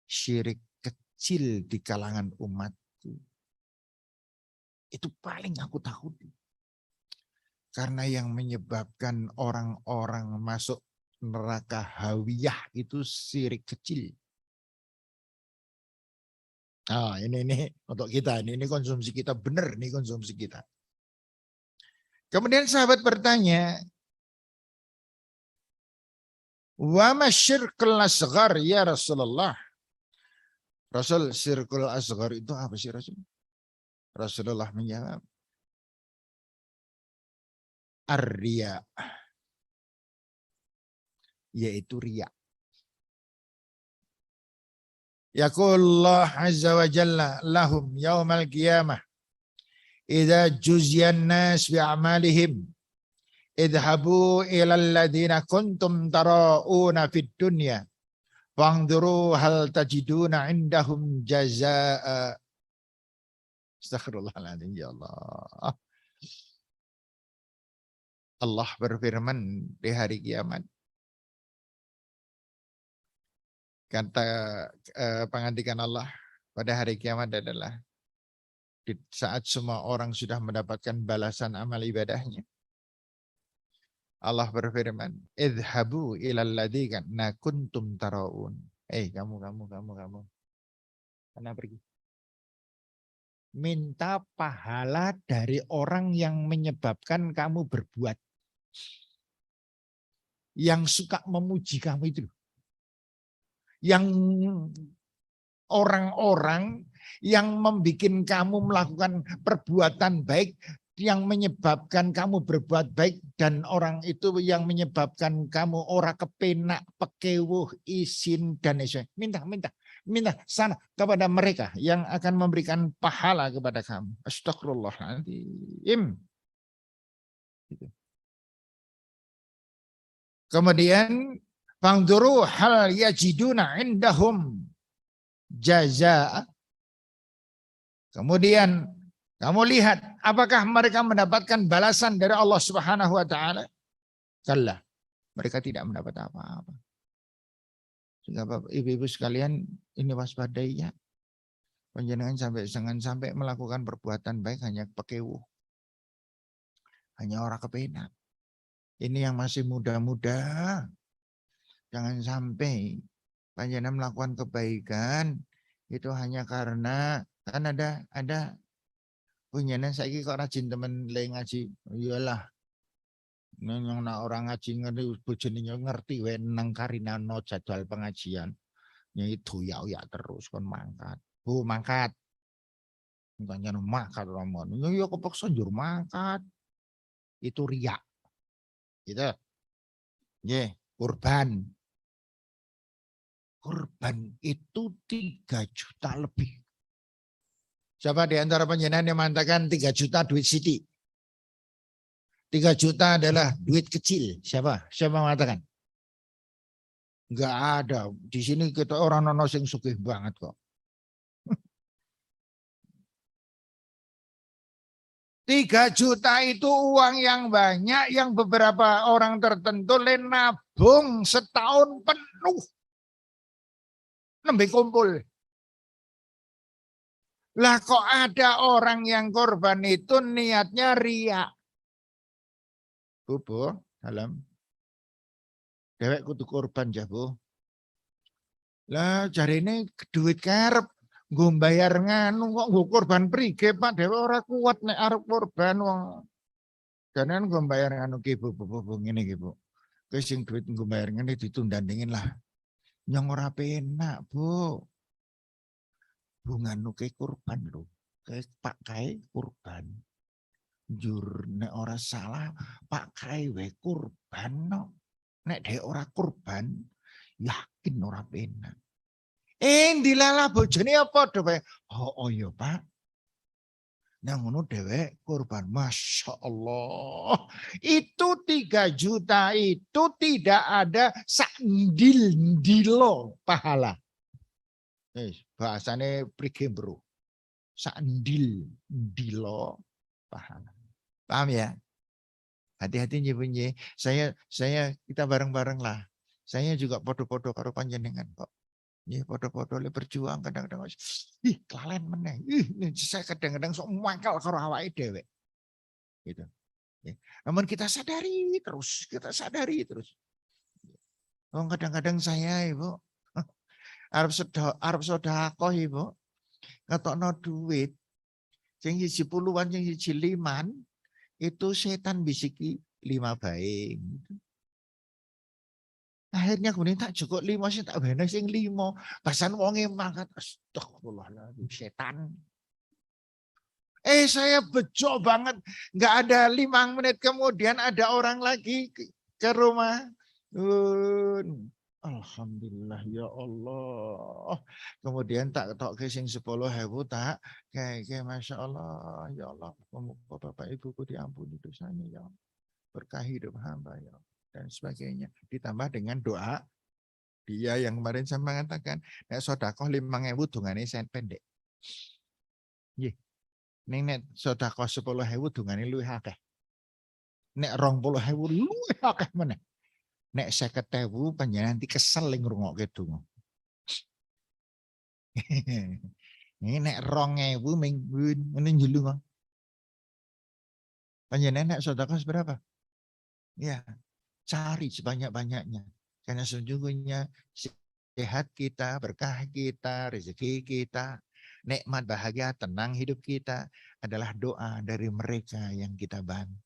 syirik kecil di kalangan umatku. Itu paling aku takuti. Karena yang menyebabkan orang-orang masuk neraka hawiyah itu syirik kecil. Ini untuk kita, ini konsumsi kita, benar nih konsumsi kita. Kemudian sahabat bertanya, wa masyirkul asghar ya Rasulullah. Rasul, syirkul asghar itu apa sih Rasul? Rasulullah menjawab, ar-riya, yaitu riya. Yaqulullah azza wa jalla lahum yaumal qiyamah idza juziyan nas bi a'malihim idhabu ilal ladina kuntum tara'una fid dunya fanzuru hal tajiduna indahum jazaa. Astaghfirullahaladzim, ya Allah. Allah berfirman di hari kiamat. Kata pengantikan Allah pada hari kiamat adalah di saat semua orang sudah mendapatkan balasan amal ibadahnya. Allah berfirman, idhabu ilal ladzina kuntum taraun. Kamu. Mana pergi? Minta pahala dari orang yang menyebabkan kamu berbuat. Yang suka memuji kamu itu. Yang orang-orang yang membuat kamu melakukan perbuatan baik, yang menyebabkan kamu berbuat baik, dan orang itu yang menyebabkan kamu ora kepenak, pekewuh, isin, dan sebagainya. Minta sana kepada mereka yang akan memberikan pahala kepada kamu. Astagfirullahaladzim. Kemudian fangduru hal yajiduna indahum jazaa. Kemudian kamu lihat apakah mereka mendapatkan balasan dari Allah Subhanahu wa taala? Kalla, mereka tidak mendapat apa-apa. Sehingga Bapak Ibu-ibu sekalian, ini waspadai ya. Panjenengan jangan sampai melakukan perbuatan baik hanya pekewuh. Hanya orang kepenak. Ini yang masih muda-muda. Jangan sampai panjenengan melakukan kebaikan itu hanya karena kan ada punyanya saiki kok rajin temen le ngaji. Iyalah. Nang orang ngaji ngerti bojone ngerti wae nang karinano jadwal pengajian. Itu ya terus kon mangkat. Bu mangkat. Bukannya mangkat ramon. Ya kepaksa njur mangkat. Itu riya. Gitu. Kurban. Kurban itu 3 juta lebih. Siapa di antara panjenengan yang mengatakan 3 juta duit sithik? 3 juta adalah duit kecil. Siapa? Siapa mengatakan? Enggak ada. Di sini kita orang nono sing sugih banget kok. 3 juta itu uang yang banyak yang beberapa orang tertentu nabung setahun penuh. Nembe kumpul. Lah kok ada orang yang korban itu niatnya riya. Bu, dalam. Dewek kudu korban ya, Bu. Lah jarine duit kerep nggo bayar nganu kok nggo korban prige Pak dhewe ora kuat nek arep korban wong. Janean nggo bayar nganu ki Bu ngene ki Bu. Kowe sing duit nggo bayar ngene ditunda dingin lah. Nyong ora penak, Bu. Bu nganu ke kurban lho. Pak kae kurban. Jur nek ora salah Pak kae we kurban no. Nek dhek ora kurban yakin ora penak. Dilalah bojone apa dhewe? Oh ya Pak. Nang ngono dhewek kurban. Masya Allah. Itu 3 juta itu tidak ada sakndil-ndilo pahala. Bahasane prige bro. Sakndil-ndilo pahala. Paham ya? Hati-hati nyebunyi. Kita bareng-bareng lah. Saya juga podo-podo karo panjenengan kok. Ya podo-podo le berjuang kadang-kadang kelalen meneh. Saya kadang-kadang sok mangkal karo awake dhewe. Gitu. Ya. Namun kita sadari terus. Oh, kadang-kadang saya Ibu arep sedekah Ibu. Ngetokno duit sing 10-an sing 5 itu setan bisiki 5 bae. Akhirnya kemudian tak cukup 5 sih tak bener sing 5. Bahasan wonge mangkat astagfirullahaladzim setan. Saya bejo banget. Nggak ada 5 menit kemudian ada orang lagi ke rumah. Alhamdulillah ya Allah. Kemudian tak ketok ke sing 10.000 tak. Kayak Masya Allah. Ya Allah. Bapak Ibuku diampuni dosanya ya. Berkahi hidup hamba ya. Dan sebagainya. Ditambah dengan doa. Dia yang kemarin saya mengatakan. Nek sodakoh 5.000 dungane sen pendek. Nggih. Nek sodakoh 10.000 dungane luwih akeh. Nek 20.000 luwih akeh meneh. Nek 50.000 panjenengan nanti kesel ngrungokke donga. Ini nek 2.000 minggu ngene njulu kok. Panjenengan nek sedekah berapa? Ya, cari sebanyak-banyaknya. Karena sesungguhnya sehat kita, berkah kita, rezeki kita, nikmat bahagia, tenang hidup kita adalah doa dari mereka yang kita bantu.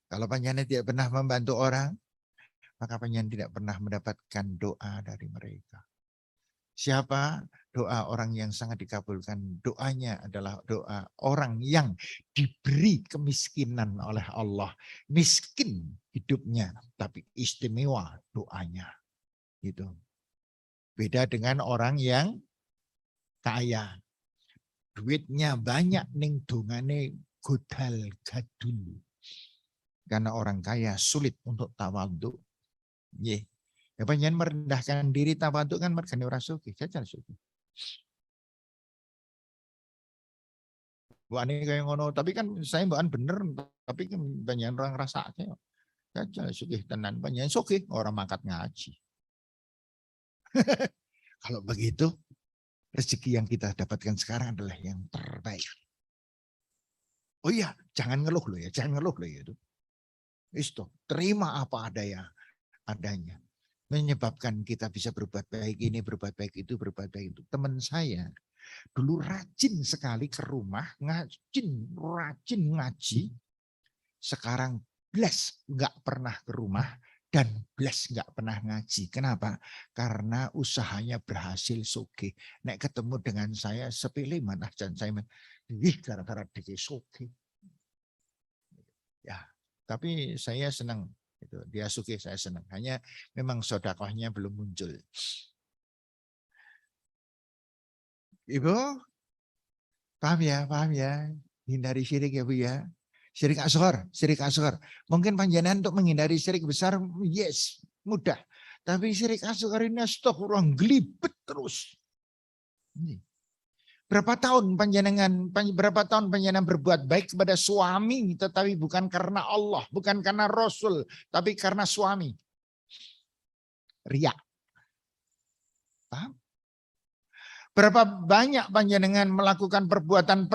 Kalau panjenengan tidak pernah membantu orang, maka panjenengan tidak pernah mendapatkan doa dari mereka. Siapa? Doa orang yang sangat dikabulkan. Doanya adalah doa orang yang diberi kemiskinan oleh Allah. Miskin hidupnya, tapi istimewa doanya. Gitu. Beda dengan orang yang kaya. Duitnya banyak ning dongane godal gadul. Karena orang kaya sulit untuk tawadhu. Nggih. Ya panjenengan merendahkan diri tawadhu kan mergane ora sugih, jajal sugih. Buane kayak ngono, tapi kan saya mbokan bener, tapi kan panjenengan orang ngrasake. Jajal sugih tenan panjenengan sugih orang mangkat ngaji. Kalau begitu, rezeki yang kita dapatkan sekarang adalah yang terbaik. Oh iya, jangan ngeluh loh ya, jangan ngeluh loh ya itu. Isto, terima apa adanya. Menyebabkan kita bisa berbuat baik ini, berbuat baik itu, berbuat baik itu. Teman saya dulu rajin sekali ke rumah, rajin ngaji. Sekarang bless nggak pernah ke rumah dan bless nggak pernah ngaji. Kenapa? Karena usahanya berhasil sugih. Nek ketemu dengan saya sepilih mana dan saya gara-gara dia sugih. Ya, tapi saya senang. Itu dia sugih saya senang. Hanya memang sedekahnya belum muncul. Ibu, paham ya. Hindari syirik ya Bu ya. Syirik asghar. Mungkin panjenengan untuk menghindari syirik besar, yes, mudah. Tapi syirik asghar ini astagfirullah gelibet terus. Berapa tahun panjenengan berbuat baik kepada suami, tetapi bukan karena Allah, bukan karena Rasul, tapi karena suami. Riya. Paham? Berapa banyak panjenengan melakukan perbuatan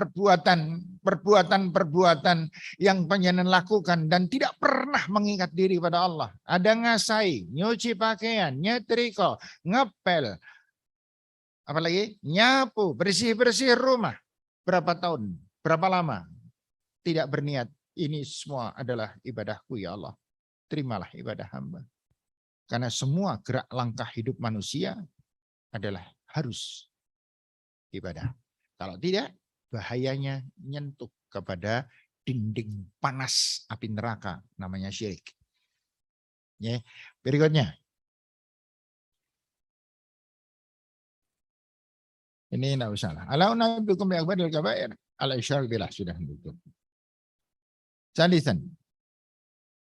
yang panjenengan lakukan dan tidak pernah mengingat diri pada Allah. Ada ngasai, nyuci pakaian, nyetrika, ngepel, apalagi nyapu, bersih-bersih rumah. Berapa tahun, berapa lama tidak berniat. Ini semua adalah ibadahku ya Allah. Terimalah ibadah hamba. Karena semua gerak langkah hidup manusia adalah harus ibadah. Kalau tidak, bahayanya nyentuh kepada dinding panas api neraka, namanya syirik. Ya, berikutnya. Ini enggak usah lah. Ala unabbiukum bi akbaril kabair al-isyrak billah sudah itu. Salisan.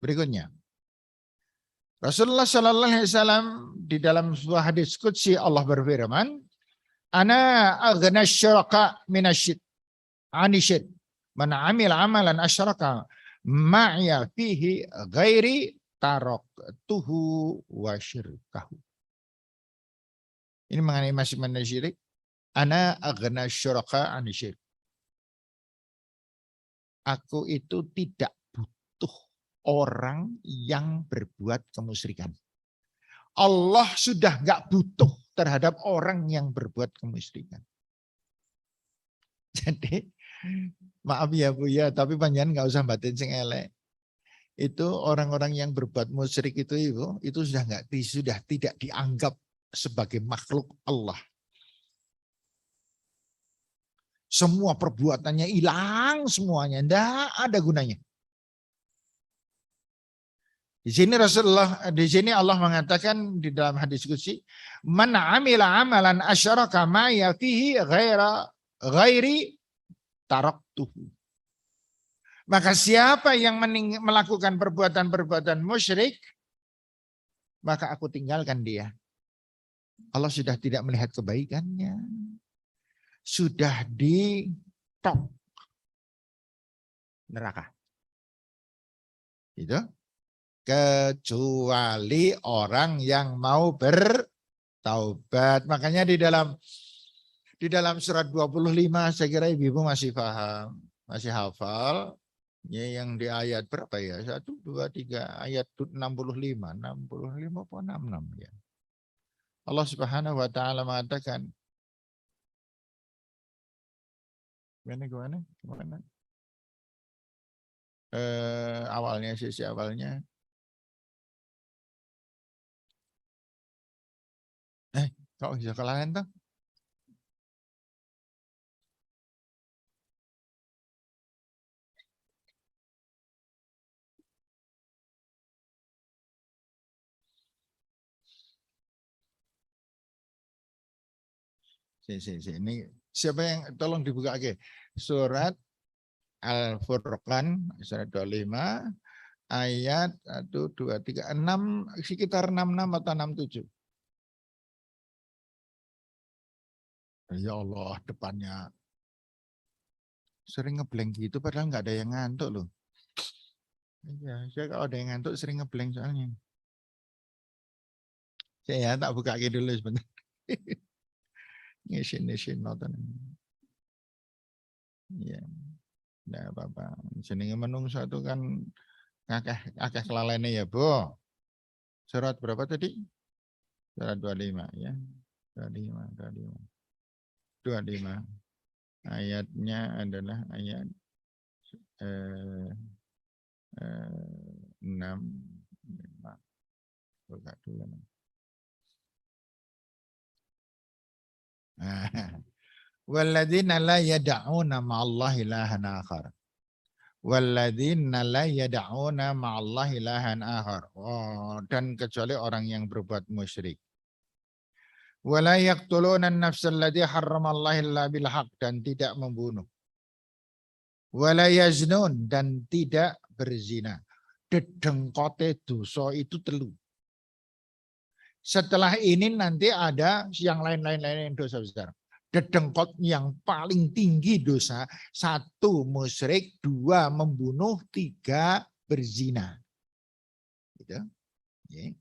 Berikutnya. Rasulullah Shallallahu Alaihi Wasallam di dalam sebuah hadis qudsi Allah berfirman, "Ana aghna syuraka minasyid, anisyid, man amil amalan asyraka ma'ya fihi ghairi taraktuhu wa syirkahu." Ini mengenai masih syirik. Ana aghna syuraka anisyid. Aku itu tidak butuh orang yang berbuat kemusyrikan. Allah sudah nggak butuh terhadap orang yang berbuat kemusyrikan. Jadi maaf ya Bu ya, tapi panjenengan nggak usah batin sing elek. Itu orang-orang yang berbuat musyrik itu Ibu, itu sudah tidak dianggap sebagai makhluk Allah. Semua perbuatannya hilang semuanya, enggak ada gunanya. Di sini Allah mengatakan di dalam hadis qudsi, "Man 'amila 'amalan asyraka ma'a fihi ghairi taraktuhu." Maka siapa yang melakukan perbuatan-perbuatan musyrik, maka aku tinggalkan dia. Allah sudah tidak melihat kebaikannya. Sudah di top neraka. Itu. Kecuali orang yang mau bertaubat. Makanya di dalam surat 25 saya kira ibu masih paham, masih hafal. Ya, yang di ayat berapa ya? 1, 2, 3 ayat 65 apa 66 ya. Allah Subhanahu wa taala mengatakan gimana? Awalnya sisi awalnya. Kok bisa kelalen tuh? Ini siapa yang tolong dibuka lagi? Surat Al-Furqan surat 25 ayat 1, 2, 3, 6 sekitar 66 atau 67. Ya Allah, depannya sering ngeblank gitu padahal nggak ada yang ngantuk loh. Iya, saya kalau ada yang ngantuk sering ngeblank soalnya. Saya tak buka lagi dulu sebentar. Ngisin nonton. Iya. Enggak apa-apa. Jenenge menungso itu kan akeh kelalaiane ya, Bu. Surat berapa tadi? Surat 25 ya. 25. Ayatnya adalah ayat 6. Buka dulu. Walladzina la yad'una ma'allahi ilahan akhar. Walladzina la yad'una ma'allahi ilahan akhar. Dan kecuali orang yang berbuat musyrik. Wala yaqtuluna an-nafsa allati harramallahu illa bil haqq, dan tidak membunuh. Wala yaznun, dan tidak berzina. Dedengkote dosa itu telu. Setelah ini nanti ada yang lain-lain dosa besar. Dedengkot yang paling tinggi dosa, 1 musyrik, 2 membunuh, 3 berzina. Gitu. Ya.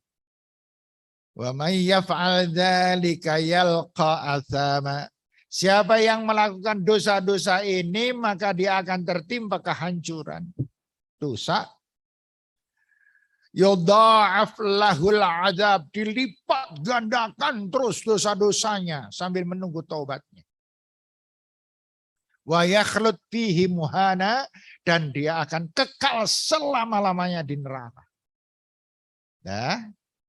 Wa may yaf'al dzalika yalqa atsama. Siapa yang melakukan dosa-dosa ini maka dia akan tertimpa kehancuran. Dosa yudha'af lahul azab, dilipat gandakan terus dosa-dosanya sambil menunggu taubatnya. Wa yakhlud fihi muhana, dan dia akan kekal selama-lamanya di neraka. Nah,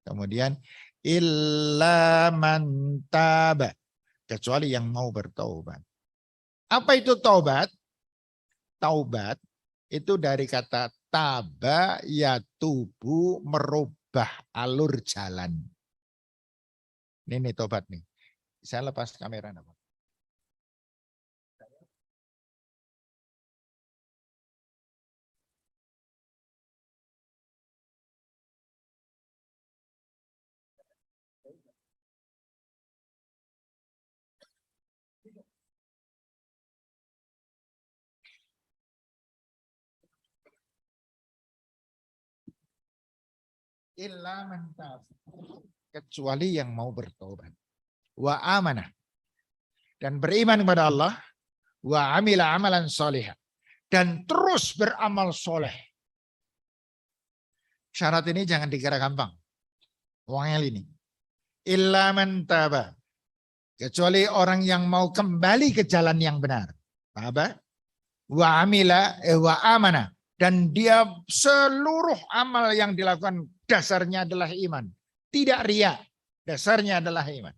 kemudian illa man taba, kecuali yang mau bertaubat. Apa itu taubat? Taubat itu dari kata taba yatubu, merubah alur jalan. Ini tobat nih. Saya lepas kamera. illa man tab. Kecuali yang mau bertobat. Wa amanah. Dan beriman kepada Allah. Wa amila amalan solihah. Dan terus beramal soleh. Syarat ini jangan dikira gampang. Wangel ini. Illa man taba. Kecuali orang yang mau kembali ke jalan yang benar. Apa? Wa amila wa amana. Dan dia seluruh amal yang dilakukan dasarnya adalah iman. Tidak riya. Dasarnya adalah iman.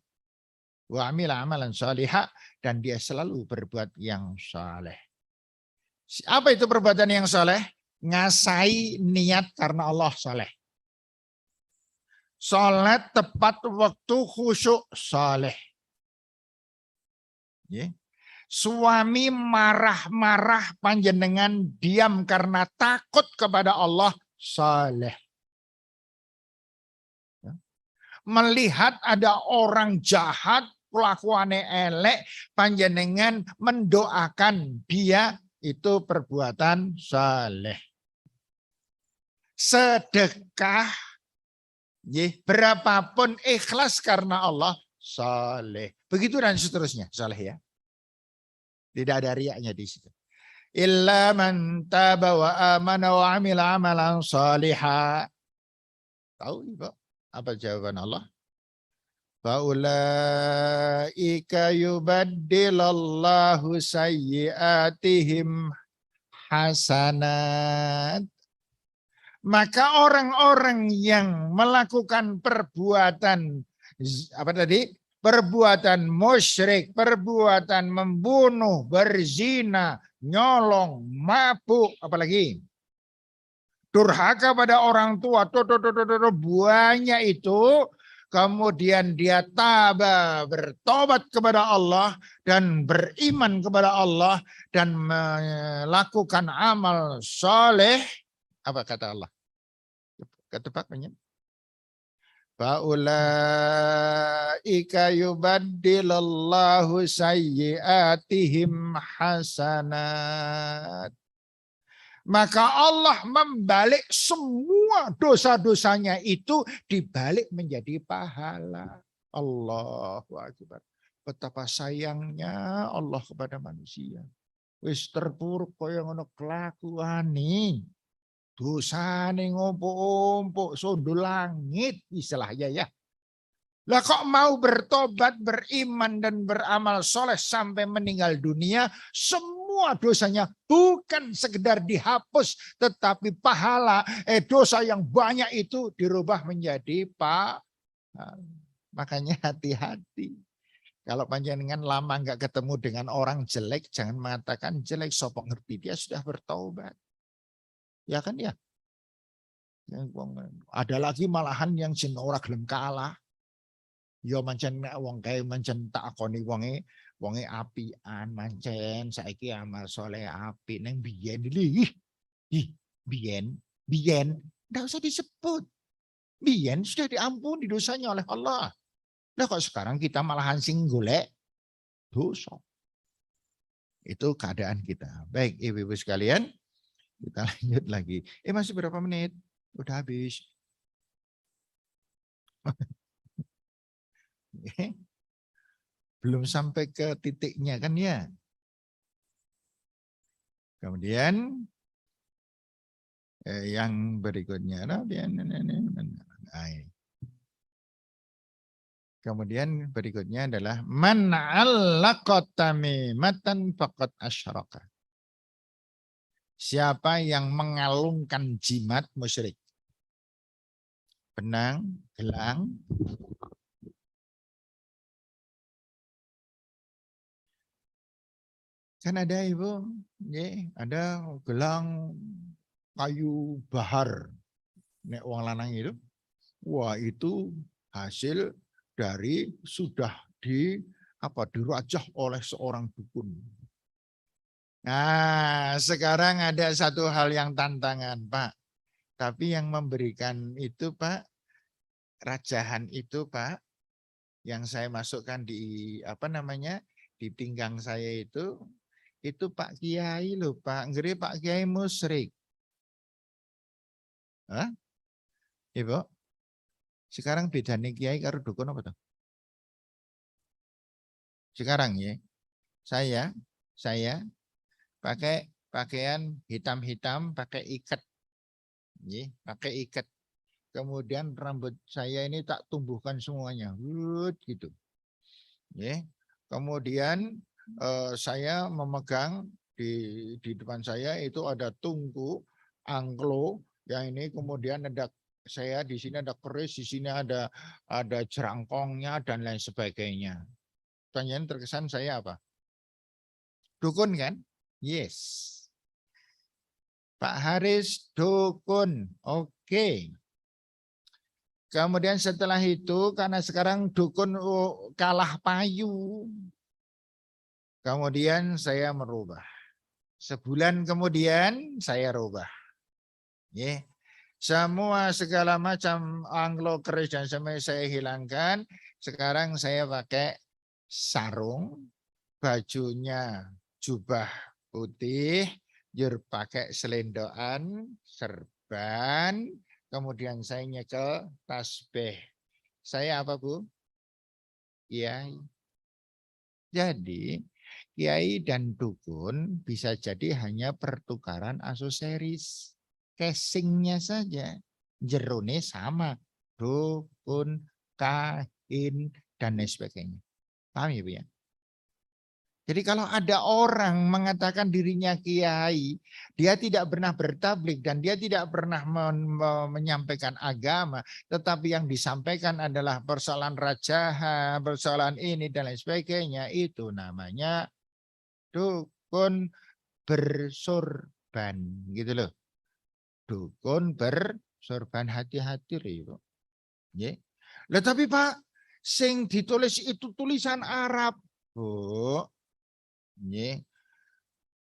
Wa amila amalan salihah. Dan dia selalu berbuat yang saleh. Apa itu perbuatan yang saleh? Ngasai niat karena Allah saleh. Salat tepat waktu, khusyuk, saleh. Yeah. Suami marah-marah panjenengan diam karena takut kepada Allah, saleh. Melihat ada orang jahat, kelakuannya elek, panjenengan mendoakan dia, itu perbuatan saleh. Sedekah, berapapun ikhlas karena Allah, saleh. Begitu dan seterusnya, saleh ya. Tidak ada riaknya di situ. Illa man taba wa amana wa amila amalan salihah. Tahu Ibu apa jawaban Allah? Faulaika yubaddilallahu sayyiatihim hasanat. Maka orang-orang yang melakukan perbuatan apa tadi? Perbuatan musyrik, perbuatan membunuh, berzina, nyolong, mabuk, apalagi durhaka pada orang tua, banyak itu. Kemudian dia bertobat kepada Allah dan beriman kepada Allah dan melakukan amal soleh. Apa kata Allah? Ketebak banyak. Faulaika yubaddilullahu sayyiatihim hasanat. Maka Allah membalik semua dosa-dosanya itu dibalik menjadi pahala. Allahu Akbar. Betapa sayangnya Allah kepada manusia. Wis terpuruk kaya ngono kelakuane. Dosane ngompok-ompok sondul langit istilahnya ya. Lah kok mau bertobat, beriman dan beramal soleh sampai meninggal dunia, semua dosanya bukan sekedar dihapus, tetapi pahala dosa yang banyak itu dirubah menjadi pahala. Makanya hati-hati. Kalau panjenengan lama nggak ketemu dengan orang jelek, jangan mengatakan jelek, sopok ngerti dia sudah bertobat. Ya kan ya. Ada lagi malahan yang jin ora gelem kalah. Ya mancen wong kae mancen tak akoni wonge apian mancen saiki amal soleh apik neng biyen iki. Biyen ndak usah disebut. Biyen sudah diampuni dosanya oleh Allah. Lah kok sekarang kita malahan sing golek dosa. Itu keadaan kita. Baik ibu-ibu sekalian, kita lanjut lagi. Masih berapa menit? Udah habis. Belum sampai ke titiknya kan ya. Kemudian yang berikutnya. Kemudian berikutnya adalah man 'allaqa tamimatan faqad asyraka. Siapa yang mengalungkan jimat musyrik. Benang, gelang, kan ada Ibu, ada gelang kayu bahar. Nek wong lanang itu, wah itu hasil dari sudah dirajah oleh seorang dukun. Nah, sekarang ada satu hal yang tantangan, Pak. Tapi yang memberikan itu, Pak, rajahan itu, Pak, yang saya masukkan di di pinggang saya itu Pak Kiai loh, Pak. Ngeri Pak Kiai musyrik. Hah? Ibu? Sekarang bedanya kiai karo dukun apa tuh? Sekarang ya, saya pakai pakaian hitam-hitam, pakai ikat, ya, pakai ikat. Kemudian rambut saya ini tak tumbuhkan semuanya, gitu. Ya. Kemudian saya memegang di depan saya itu ada tungku, angklo, yang ini kemudian ada saya di sini ada keris, di sini ada jerangkongnya dan lain sebagainya. Pertanyaan terkesan saya apa? Dukun kan? Yes. Pak Haris dukun. Oke. Kemudian setelah itu karena sekarang dukun kalah payu. Kemudian saya merubah. Sebulan kemudian saya rubah. Yeah. Semua segala macam anglo keris dan semua saya hilangkan. Sekarang saya pakai sarung, bajunya jubah putih, pakai selendoan, serban, kemudian saya nyekel tasbih. Saya apa, Bu? Kiai. Jadi kiai dan dukun bisa jadi hanya pertukaran aksesoris. Casingnya saja. Jerone sama. Dukun, kain, dan lain sebagainya. Paham ya, Bu ya? Jadi kalau ada orang mengatakan dirinya kiai, dia tidak pernah bertablik dan dia tidak pernah menyampaikan agama, tetapi yang disampaikan adalah persoalan rajahan, persoalan ini dan lain sebagainya, itu namanya dukun bersorban, gitu loh. Dukun bersorban, hati-hati loh. Ya. Lah tapi Pak, sing ditulis itu tulisan Arab, Bu. Ya.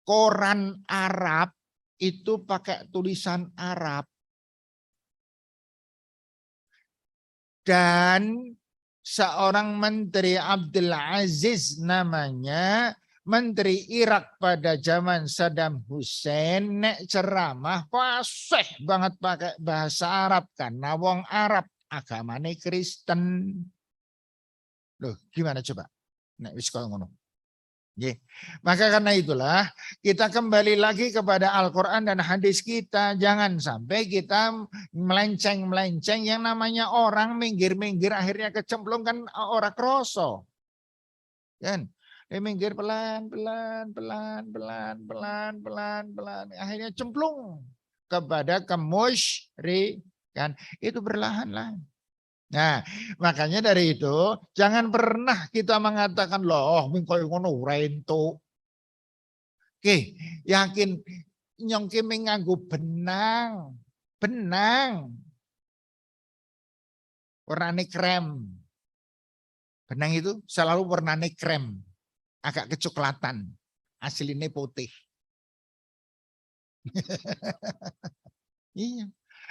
Koran Arab itu pakai tulisan Arab. Dan seorang menteri Abdul Aziz namanya, menteri Irak pada zaman Saddam Hussein, nek ceramah fasih banget pakai bahasa Arab karena wong Arab agamane Kristen. Loh, gimana coba? Nek wis koyo ngono. Maka karena itulah kita kembali lagi kepada Al-Quran dan hadis kita. Jangan sampai kita melenceng-melenceng, yang namanya orang minggir-minggir akhirnya kecemplung kan orang kroso. Kan? Minggir pelan-pelan, pelan-pelan. Akhirnya cemplung kepada kemusyrikan. Itu berlahan-lahan. Nah, makanya dari itu jangan pernah kita mengatakan loh mingkoy ngono rento. Oke, yakin nyongke nganggo benang. Benang. Warnane krem. Benang itu selalu warnane krem. Agak kecoklatan. Aslinya putih. Iya.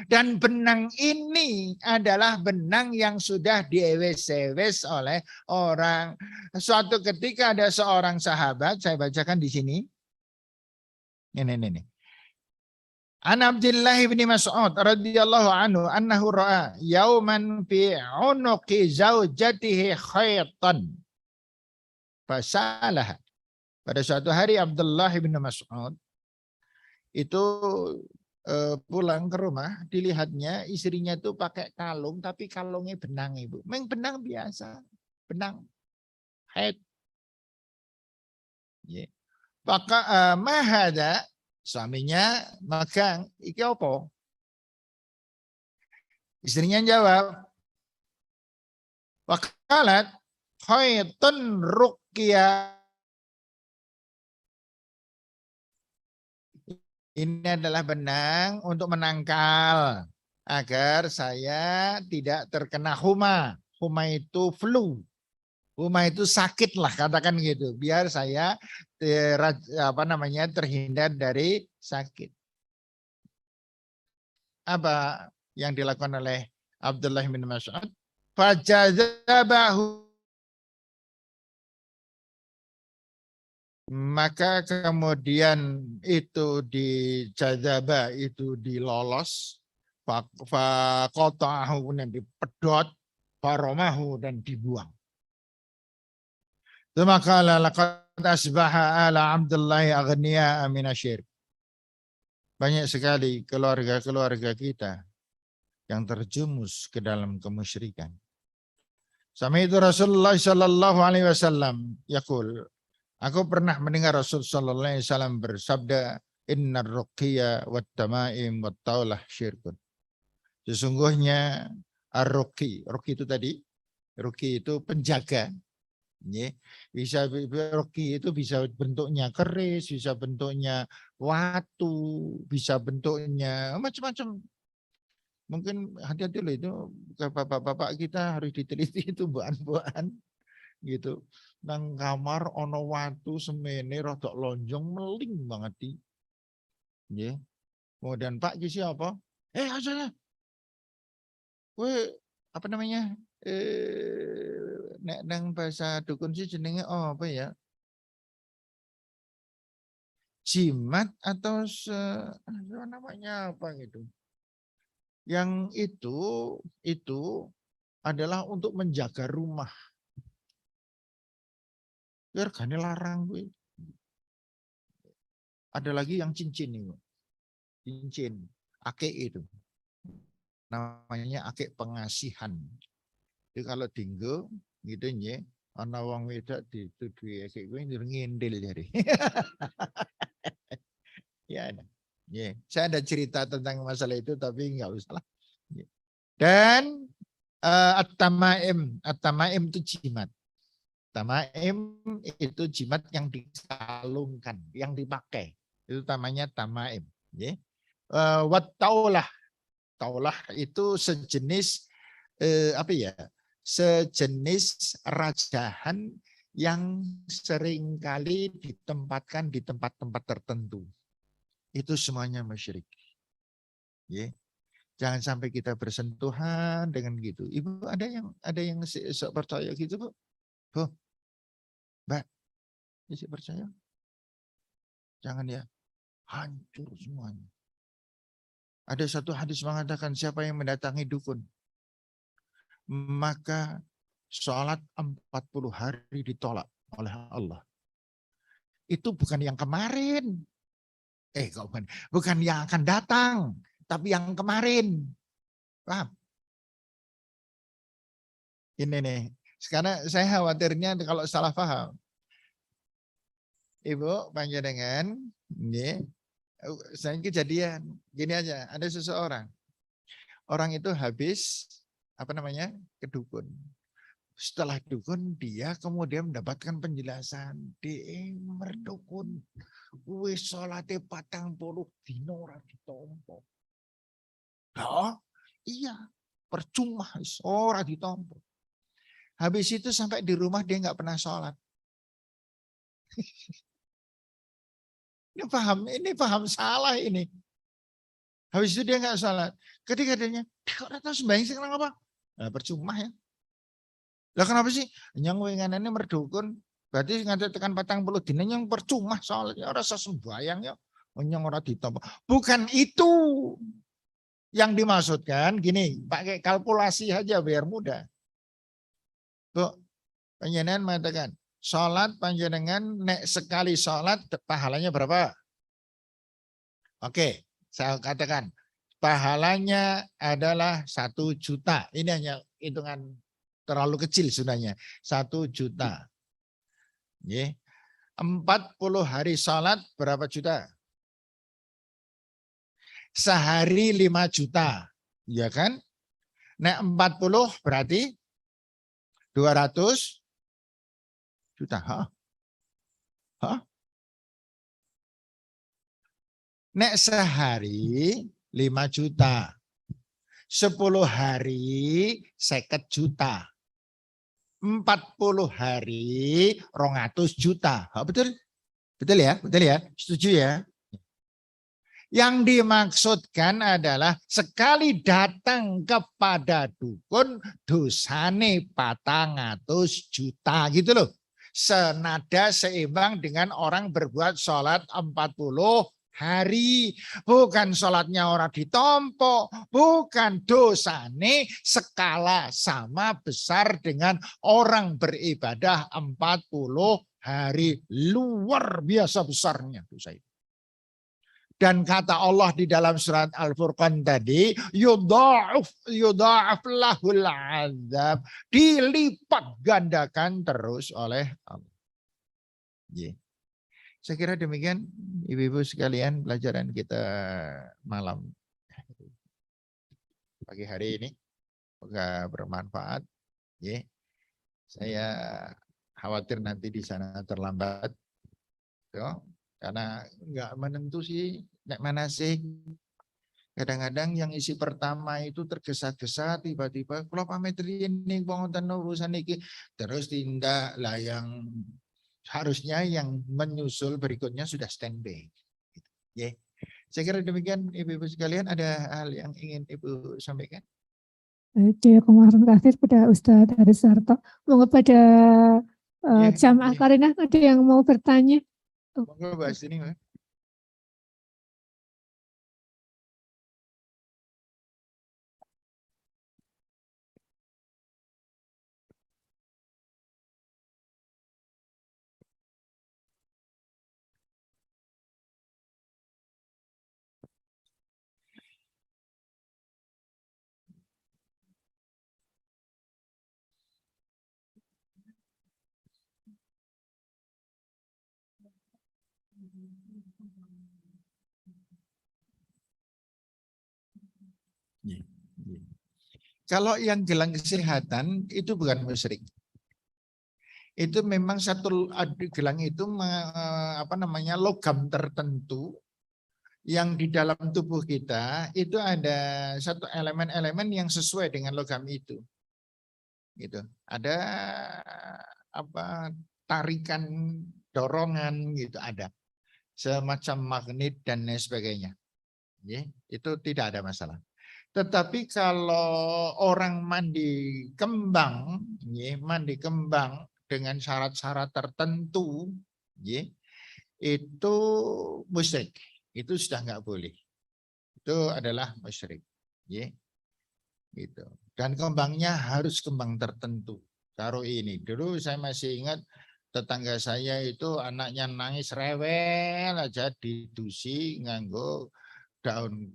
Dan benang ini adalah benang yang sudah diewes-ewes oleh orang. Suatu ketika ada seorang sahabat, saya bacakan di sini. Ini. An Abdullah bin Mas'ud radhiyallahu anhu annahu ra'a yauman fi unuqi zaujatihi khaytan. Fasalah. Pada suatu hari Abdullah bin Mas'ud itu pulang ke rumah, dilihatnya istrinya itu pakai kalung, tapi kalungnya benang, Ibu. Meng benang biasa, benang haid. Maka mahada, suaminya magang, iki opo? Istrinya jawab, wakalat khaitun ruqya. Ini adalah benang untuk menangkal agar saya tidak terkena huma. Huma itu flu. Huma itu sakit lah, katakan gitu. Biar saya terhindar dari sakit. Apa yang dilakukan oleh Abdullah bin Mas'ud? Fajazabahu. Maka kemudian itu dijazaba, itu dilolos. Faqata'ahu dan dipedot, faromahu dan dibuang. Maka laqad asbaha ala Abdullahi aghniya minasyirk. Banyak sekali keluarga-keluarga kita yang terjumus ke dalam kemusyrikan. Sama itu Rasulullah Shallallahu Alaihi Wasallam yaqul, aku pernah mendengar Rasul Shallallahu Alaihi Wasallam bersabda, Innar ruqiyya wat tamaim wat taulah syirkun. Sesungguhnya ar-ruqi itu tadi, ruqi itu penjaga. Bisa ruqi itu bisa bentuknya keris, bisa bentuknya watu, bisa bentuknya macam-macam. Mungkin hati-hati loh itu bapak-bapak kita harus diteliti itu buan-buan gitu. Nang kamar ono watu semene rodok lonjong meling banget di. Nggih. Kemudian Pak ki siapa? Aja. Kowe apa namanya? Nek nang bahasa dukun sih jenenge apa ya? Jimat atau namanya apa gitu. Yang itu adalah untuk menjaga rumah. Regane larang gue. Ada lagi yang cincin itu. Cincin, akik itu. Namanya akik pengasihan. Jadi kalau dinggo gitu ya, ana wong wedok dituduhi akik kuwi ngindil jadi. Ya ada. Ya, saya ada cerita tentang masalah itu tapi enggak usah lah. Dan at-tamaim itu jimat. Tamaim itu jimat yang dikalungkan, yang dipakai. Itu namanya tamaim. Wat taulah. Taulah itu sejenis apa ya? Sejenis rajahan yang seringkali ditempatkan di tempat-tempat tertentu. Itu semuanya musyrik. Jangan sampai kita bersentuhan dengan gitu. Ibu ada yang percaya gitu, Bu? Bu, Mbak, isi percaya? Jangan ya, hancur semuanya. Ada satu hadis mengatakan siapa yang mendatangi dukun, maka sholat 40 hari ditolak oleh Allah. Itu bukan yang kemarin. Bukan yang akan datang, tapi yang kemarin. Paham? Ini nih. Sekarang saya khawatirnya kalau salah paham. Ibu panjenengan, saya kejadian gini aja. Ada seseorang, orang itu habis ke dukun. Setelah dukun dia kemudian mendapatkan penjelasan di merdukun. Wis salate 40 dina ora ditampa. Iya, percuma ora ditampa. Habis itu sampai di rumah dia nggak pernah sholat. Ini paham salah ini. Habis itu dia nggak sholat. Ketika dia kok tahu sembahyang sekarang apa? Nah, percuma ya. Lah kenapa sih? Yang winganane merdukun berarti nganti tekan 40 dina yang percuma sholatnya ora sembahyang ya. Nyang ora ditampa. Bukan itu yang dimaksudkan. Gini, pakai kalkulasi aja biar mudah. Bu, panjenengan mengatakan sholat panjenengan nek sekali sholat pahalanya berapa? Oke, saya katakan pahalanya adalah 1 juta. Ini hanya hitungan terlalu kecil sebenarnya. 1 juta. 40 hari sholat berapa juta? Sehari 5 juta. Ya kan? Nek 40 berarti 200 juta. Nek sehari 5 juta. 10 hari 50 juta. 40 hari 200 juta. Betul? Betul ya? Betul ya? Setuju ya? Yang dimaksudkan adalah sekali datang kepada dukun dosane 400 juta gitu loh. Senada seimbang dengan orang berbuat sholat 40 hari, bukan sholatnya orang ditompo, bukan dosane skala sama besar dengan orang beribadah 40 hari, luar biasa besarnya dosa itu. Dan kata Allah di dalam surat Al-Furqan tadi, yudha'af lahul azab, dilipat gandakan terus oleh Allah. Yeah. Saya kira demikian ibu-ibu sekalian pelajaran kita malam pagi hari ini. Semoga bermanfaat. Yeah. Saya khawatir nanti di sana terlambat. Yo. Karena nggak menentu sih nek manasik. Kadang-kadang yang isi pertama itu tergesa-gesa tiba-tiba kalau pamit ini wonten urusan iki terus tindak lah yang harusnya yang menyusul berikutnya sudah standby. Ya. Saya kira demikian ibu-ibu sekalian, ada hal yang ingin Ibu sampaikan? Terima kasih kepada Ustadz Haris Sarto. Monggo pada Jamaah Karinah ada yang mau bertanya? Monggo bahas ini, Mbak. Kalau yang gelang kesehatan itu bukan musyrik. Itu memang satu gelang itu logam tertentu yang di dalam tubuh kita itu ada satu elemen-elemen yang sesuai dengan logam itu. Gitu. Ada tarikan dorongan gitu ada. Semacam magnet dan lain sebagainya. Itu tidak ada masalah. Tetapi kalau orang mandi kembang dengan syarat-syarat tertentu, itu musyrik. Itu sudah nggak boleh. Itu adalah musyrik. Gitu. Dan kembangnya harus kembang tertentu. Karo ini dulu saya masih ingat tetangga saya itu anaknya nangis rewel aja didusi nganggo daun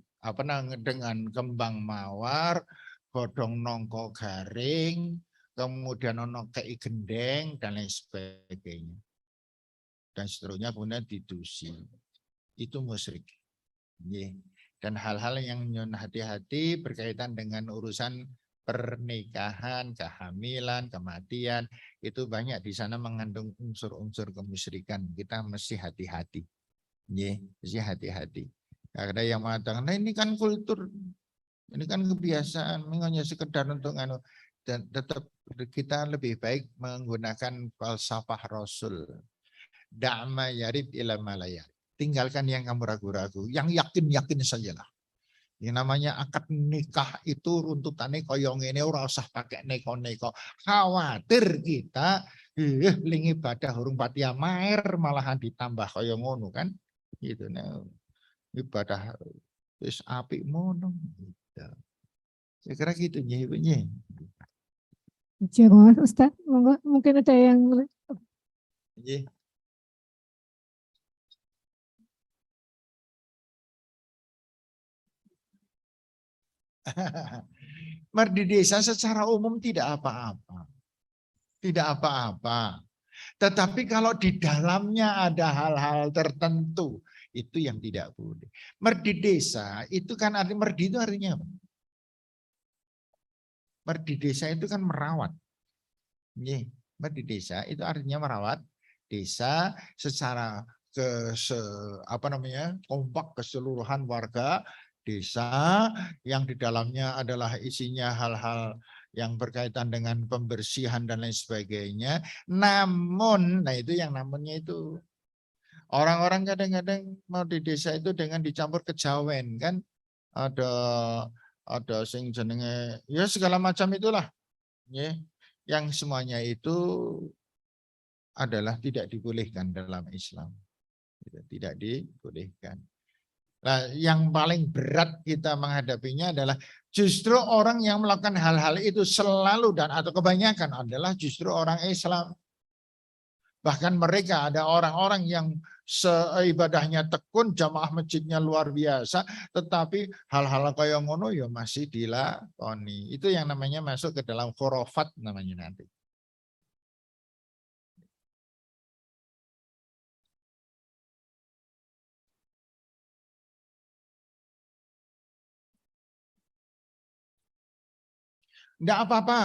dengan kembang mawar, godong nongko garing, kemudian ono kei gendeng dan lain sebagainya. Dan seterusnya kemudian didusi. Itu musyrik. Dan hal-hal yang hati-hati berkaitan dengan urusan pernikahan, kehamilan, kematian, itu banyak di sana mengandung unsur-unsur kemusyrikan. Kita mesti hati-hati. Mesti hati-hati. Ada yang mengatakan, nah ini kan kultur, ini kan kebiasaan, hanya sekedar untuk dan tetap kita lebih baik menggunakan falsafah Rasul. Da'ma yarib ila malaya. Tinggalkan yang kamu ragu-ragu, yang yakin-yakin sajalah. Yang namanya akad nikah itu runtutannya koyong ini ora usah pakai neko-neko. Khawatir kita lingi ibadah hurung patia maer malahan ditambah koyong ngono kan. Gitu nah. Ibadah wis apik mono. Saya kira gitu Ibunya. Mas Ustaz, mungkin ada yang Di desa secara umum tidak apa-apa. Tidak apa-apa. Tetapi kalau di dalamnya ada hal-hal tertentu, itu yang tidak boleh. Merdi desa itu kan merdi itu artinya apa? Merdi desa itu kan merawat. Merdi desa itu artinya merawat desa secara kompak keseluruhan warga desa yang di dalamnya adalah isinya hal-hal yang berkaitan dengan pembersihan dan lain sebagainya. Namun, nah itu yang namunnya itu orang-orang kadang-kadang mau di desa itu dengan dicampur kejawen kan ada sing jenenge ya segala macam itulah yang semuanya itu adalah tidak dibolehkan dalam Islam. Tidak dibolehkan. Nah, yang paling berat kita menghadapinya adalah justru orang yang melakukan hal-hal itu selalu dan atau kebanyakan adalah justru orang Islam. Bahkan mereka ada orang-orang yang ibadahnya tekun, jamaah masjidnya luar biasa, tetapi hal-hal kayak ngono ya masih dilakoni. Itu yang namanya masuk ke dalam khurafat namanya nanti. Enggak apa-apa.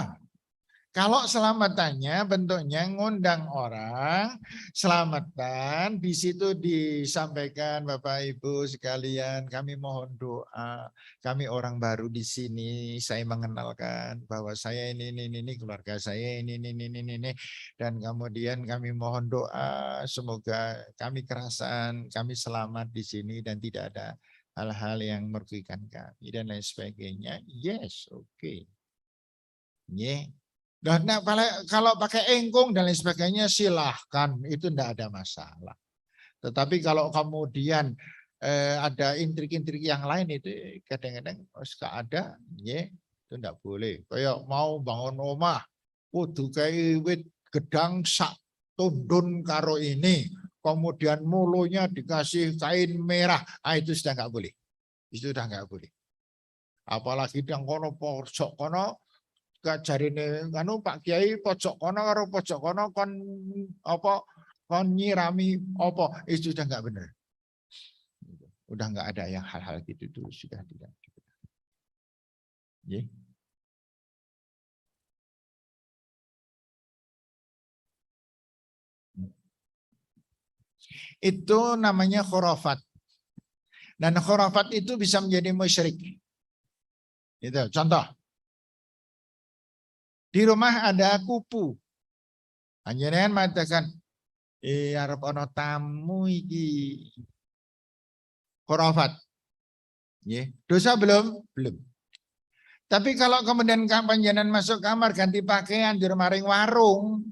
Kalau selamatannya bentuknya ngundang orang, selamatan, di situ disampaikan Bapak Ibu sekalian, kami mohon doa, kami orang baru di sini, saya mengenalkan bahwa saya ini, keluarga saya ini, dan kemudian kami mohon doa, semoga kami kerasan, kami selamat di sini dan tidak ada hal-hal yang merugikan kami dan lain sebagainya. Yes, oke. Yeah. Nah, kalau pakai engkung dan lain sebagainya silahkan, itu tidak ada masalah. Tetapi kalau kemudian ada intrik-intrik yang lain itu kadang-kadang suka ada, ya itu tidak boleh. Kayak mau bangun rumah, kudu kayak wit gedang sak tundun karo ini, kemudian mulunya dikasih kain merah, itu sudah nggak boleh. Itu sudah nggak boleh. Apalagi yang kono pojok kono. Jarine anu Pak Kiai pojok kono karo pojok kono kon apa kon nyirami apa itu sudah enggak benar. Udah enggak ada yang hal-hal gitu itu sudah tidak. Yeah. Itu namanya khurafat. Dan khurafat itu bisa menjadi musyrik. Itu contoh. Di rumah ada kupu. Panjenengan mengatakan, arep ana tamu iki. Khurafat. Yeah. Dosa belum? Belum. Tapi kalau kemudian panjenengan masuk kamar ganti pakaian di maring warung,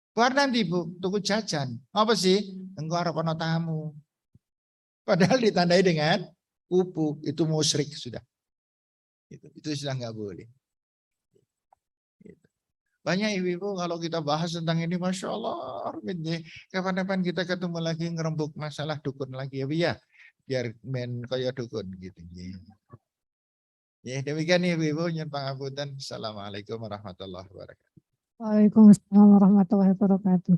keluar nanti Bu, tuku jajan. Apa sih? Engkau arep ana tamu. Padahal ditandai dengan kupu, itu musyrik sudah. Itu sudah nggak boleh. Banyak ibu-ibu kalau kita bahas tentang ini, Masya Allah, kapan-kapan kita ketemu lagi ngerembuk masalah dukun lagi ya, biar men kaya dukun gitu. Ya, demikian ibu-ibu, nyuwun pangapunten. Assalamualaikum warahmatullahi wabarakatuh. Waalaikumsalam warahmatullahi wabarakatuh.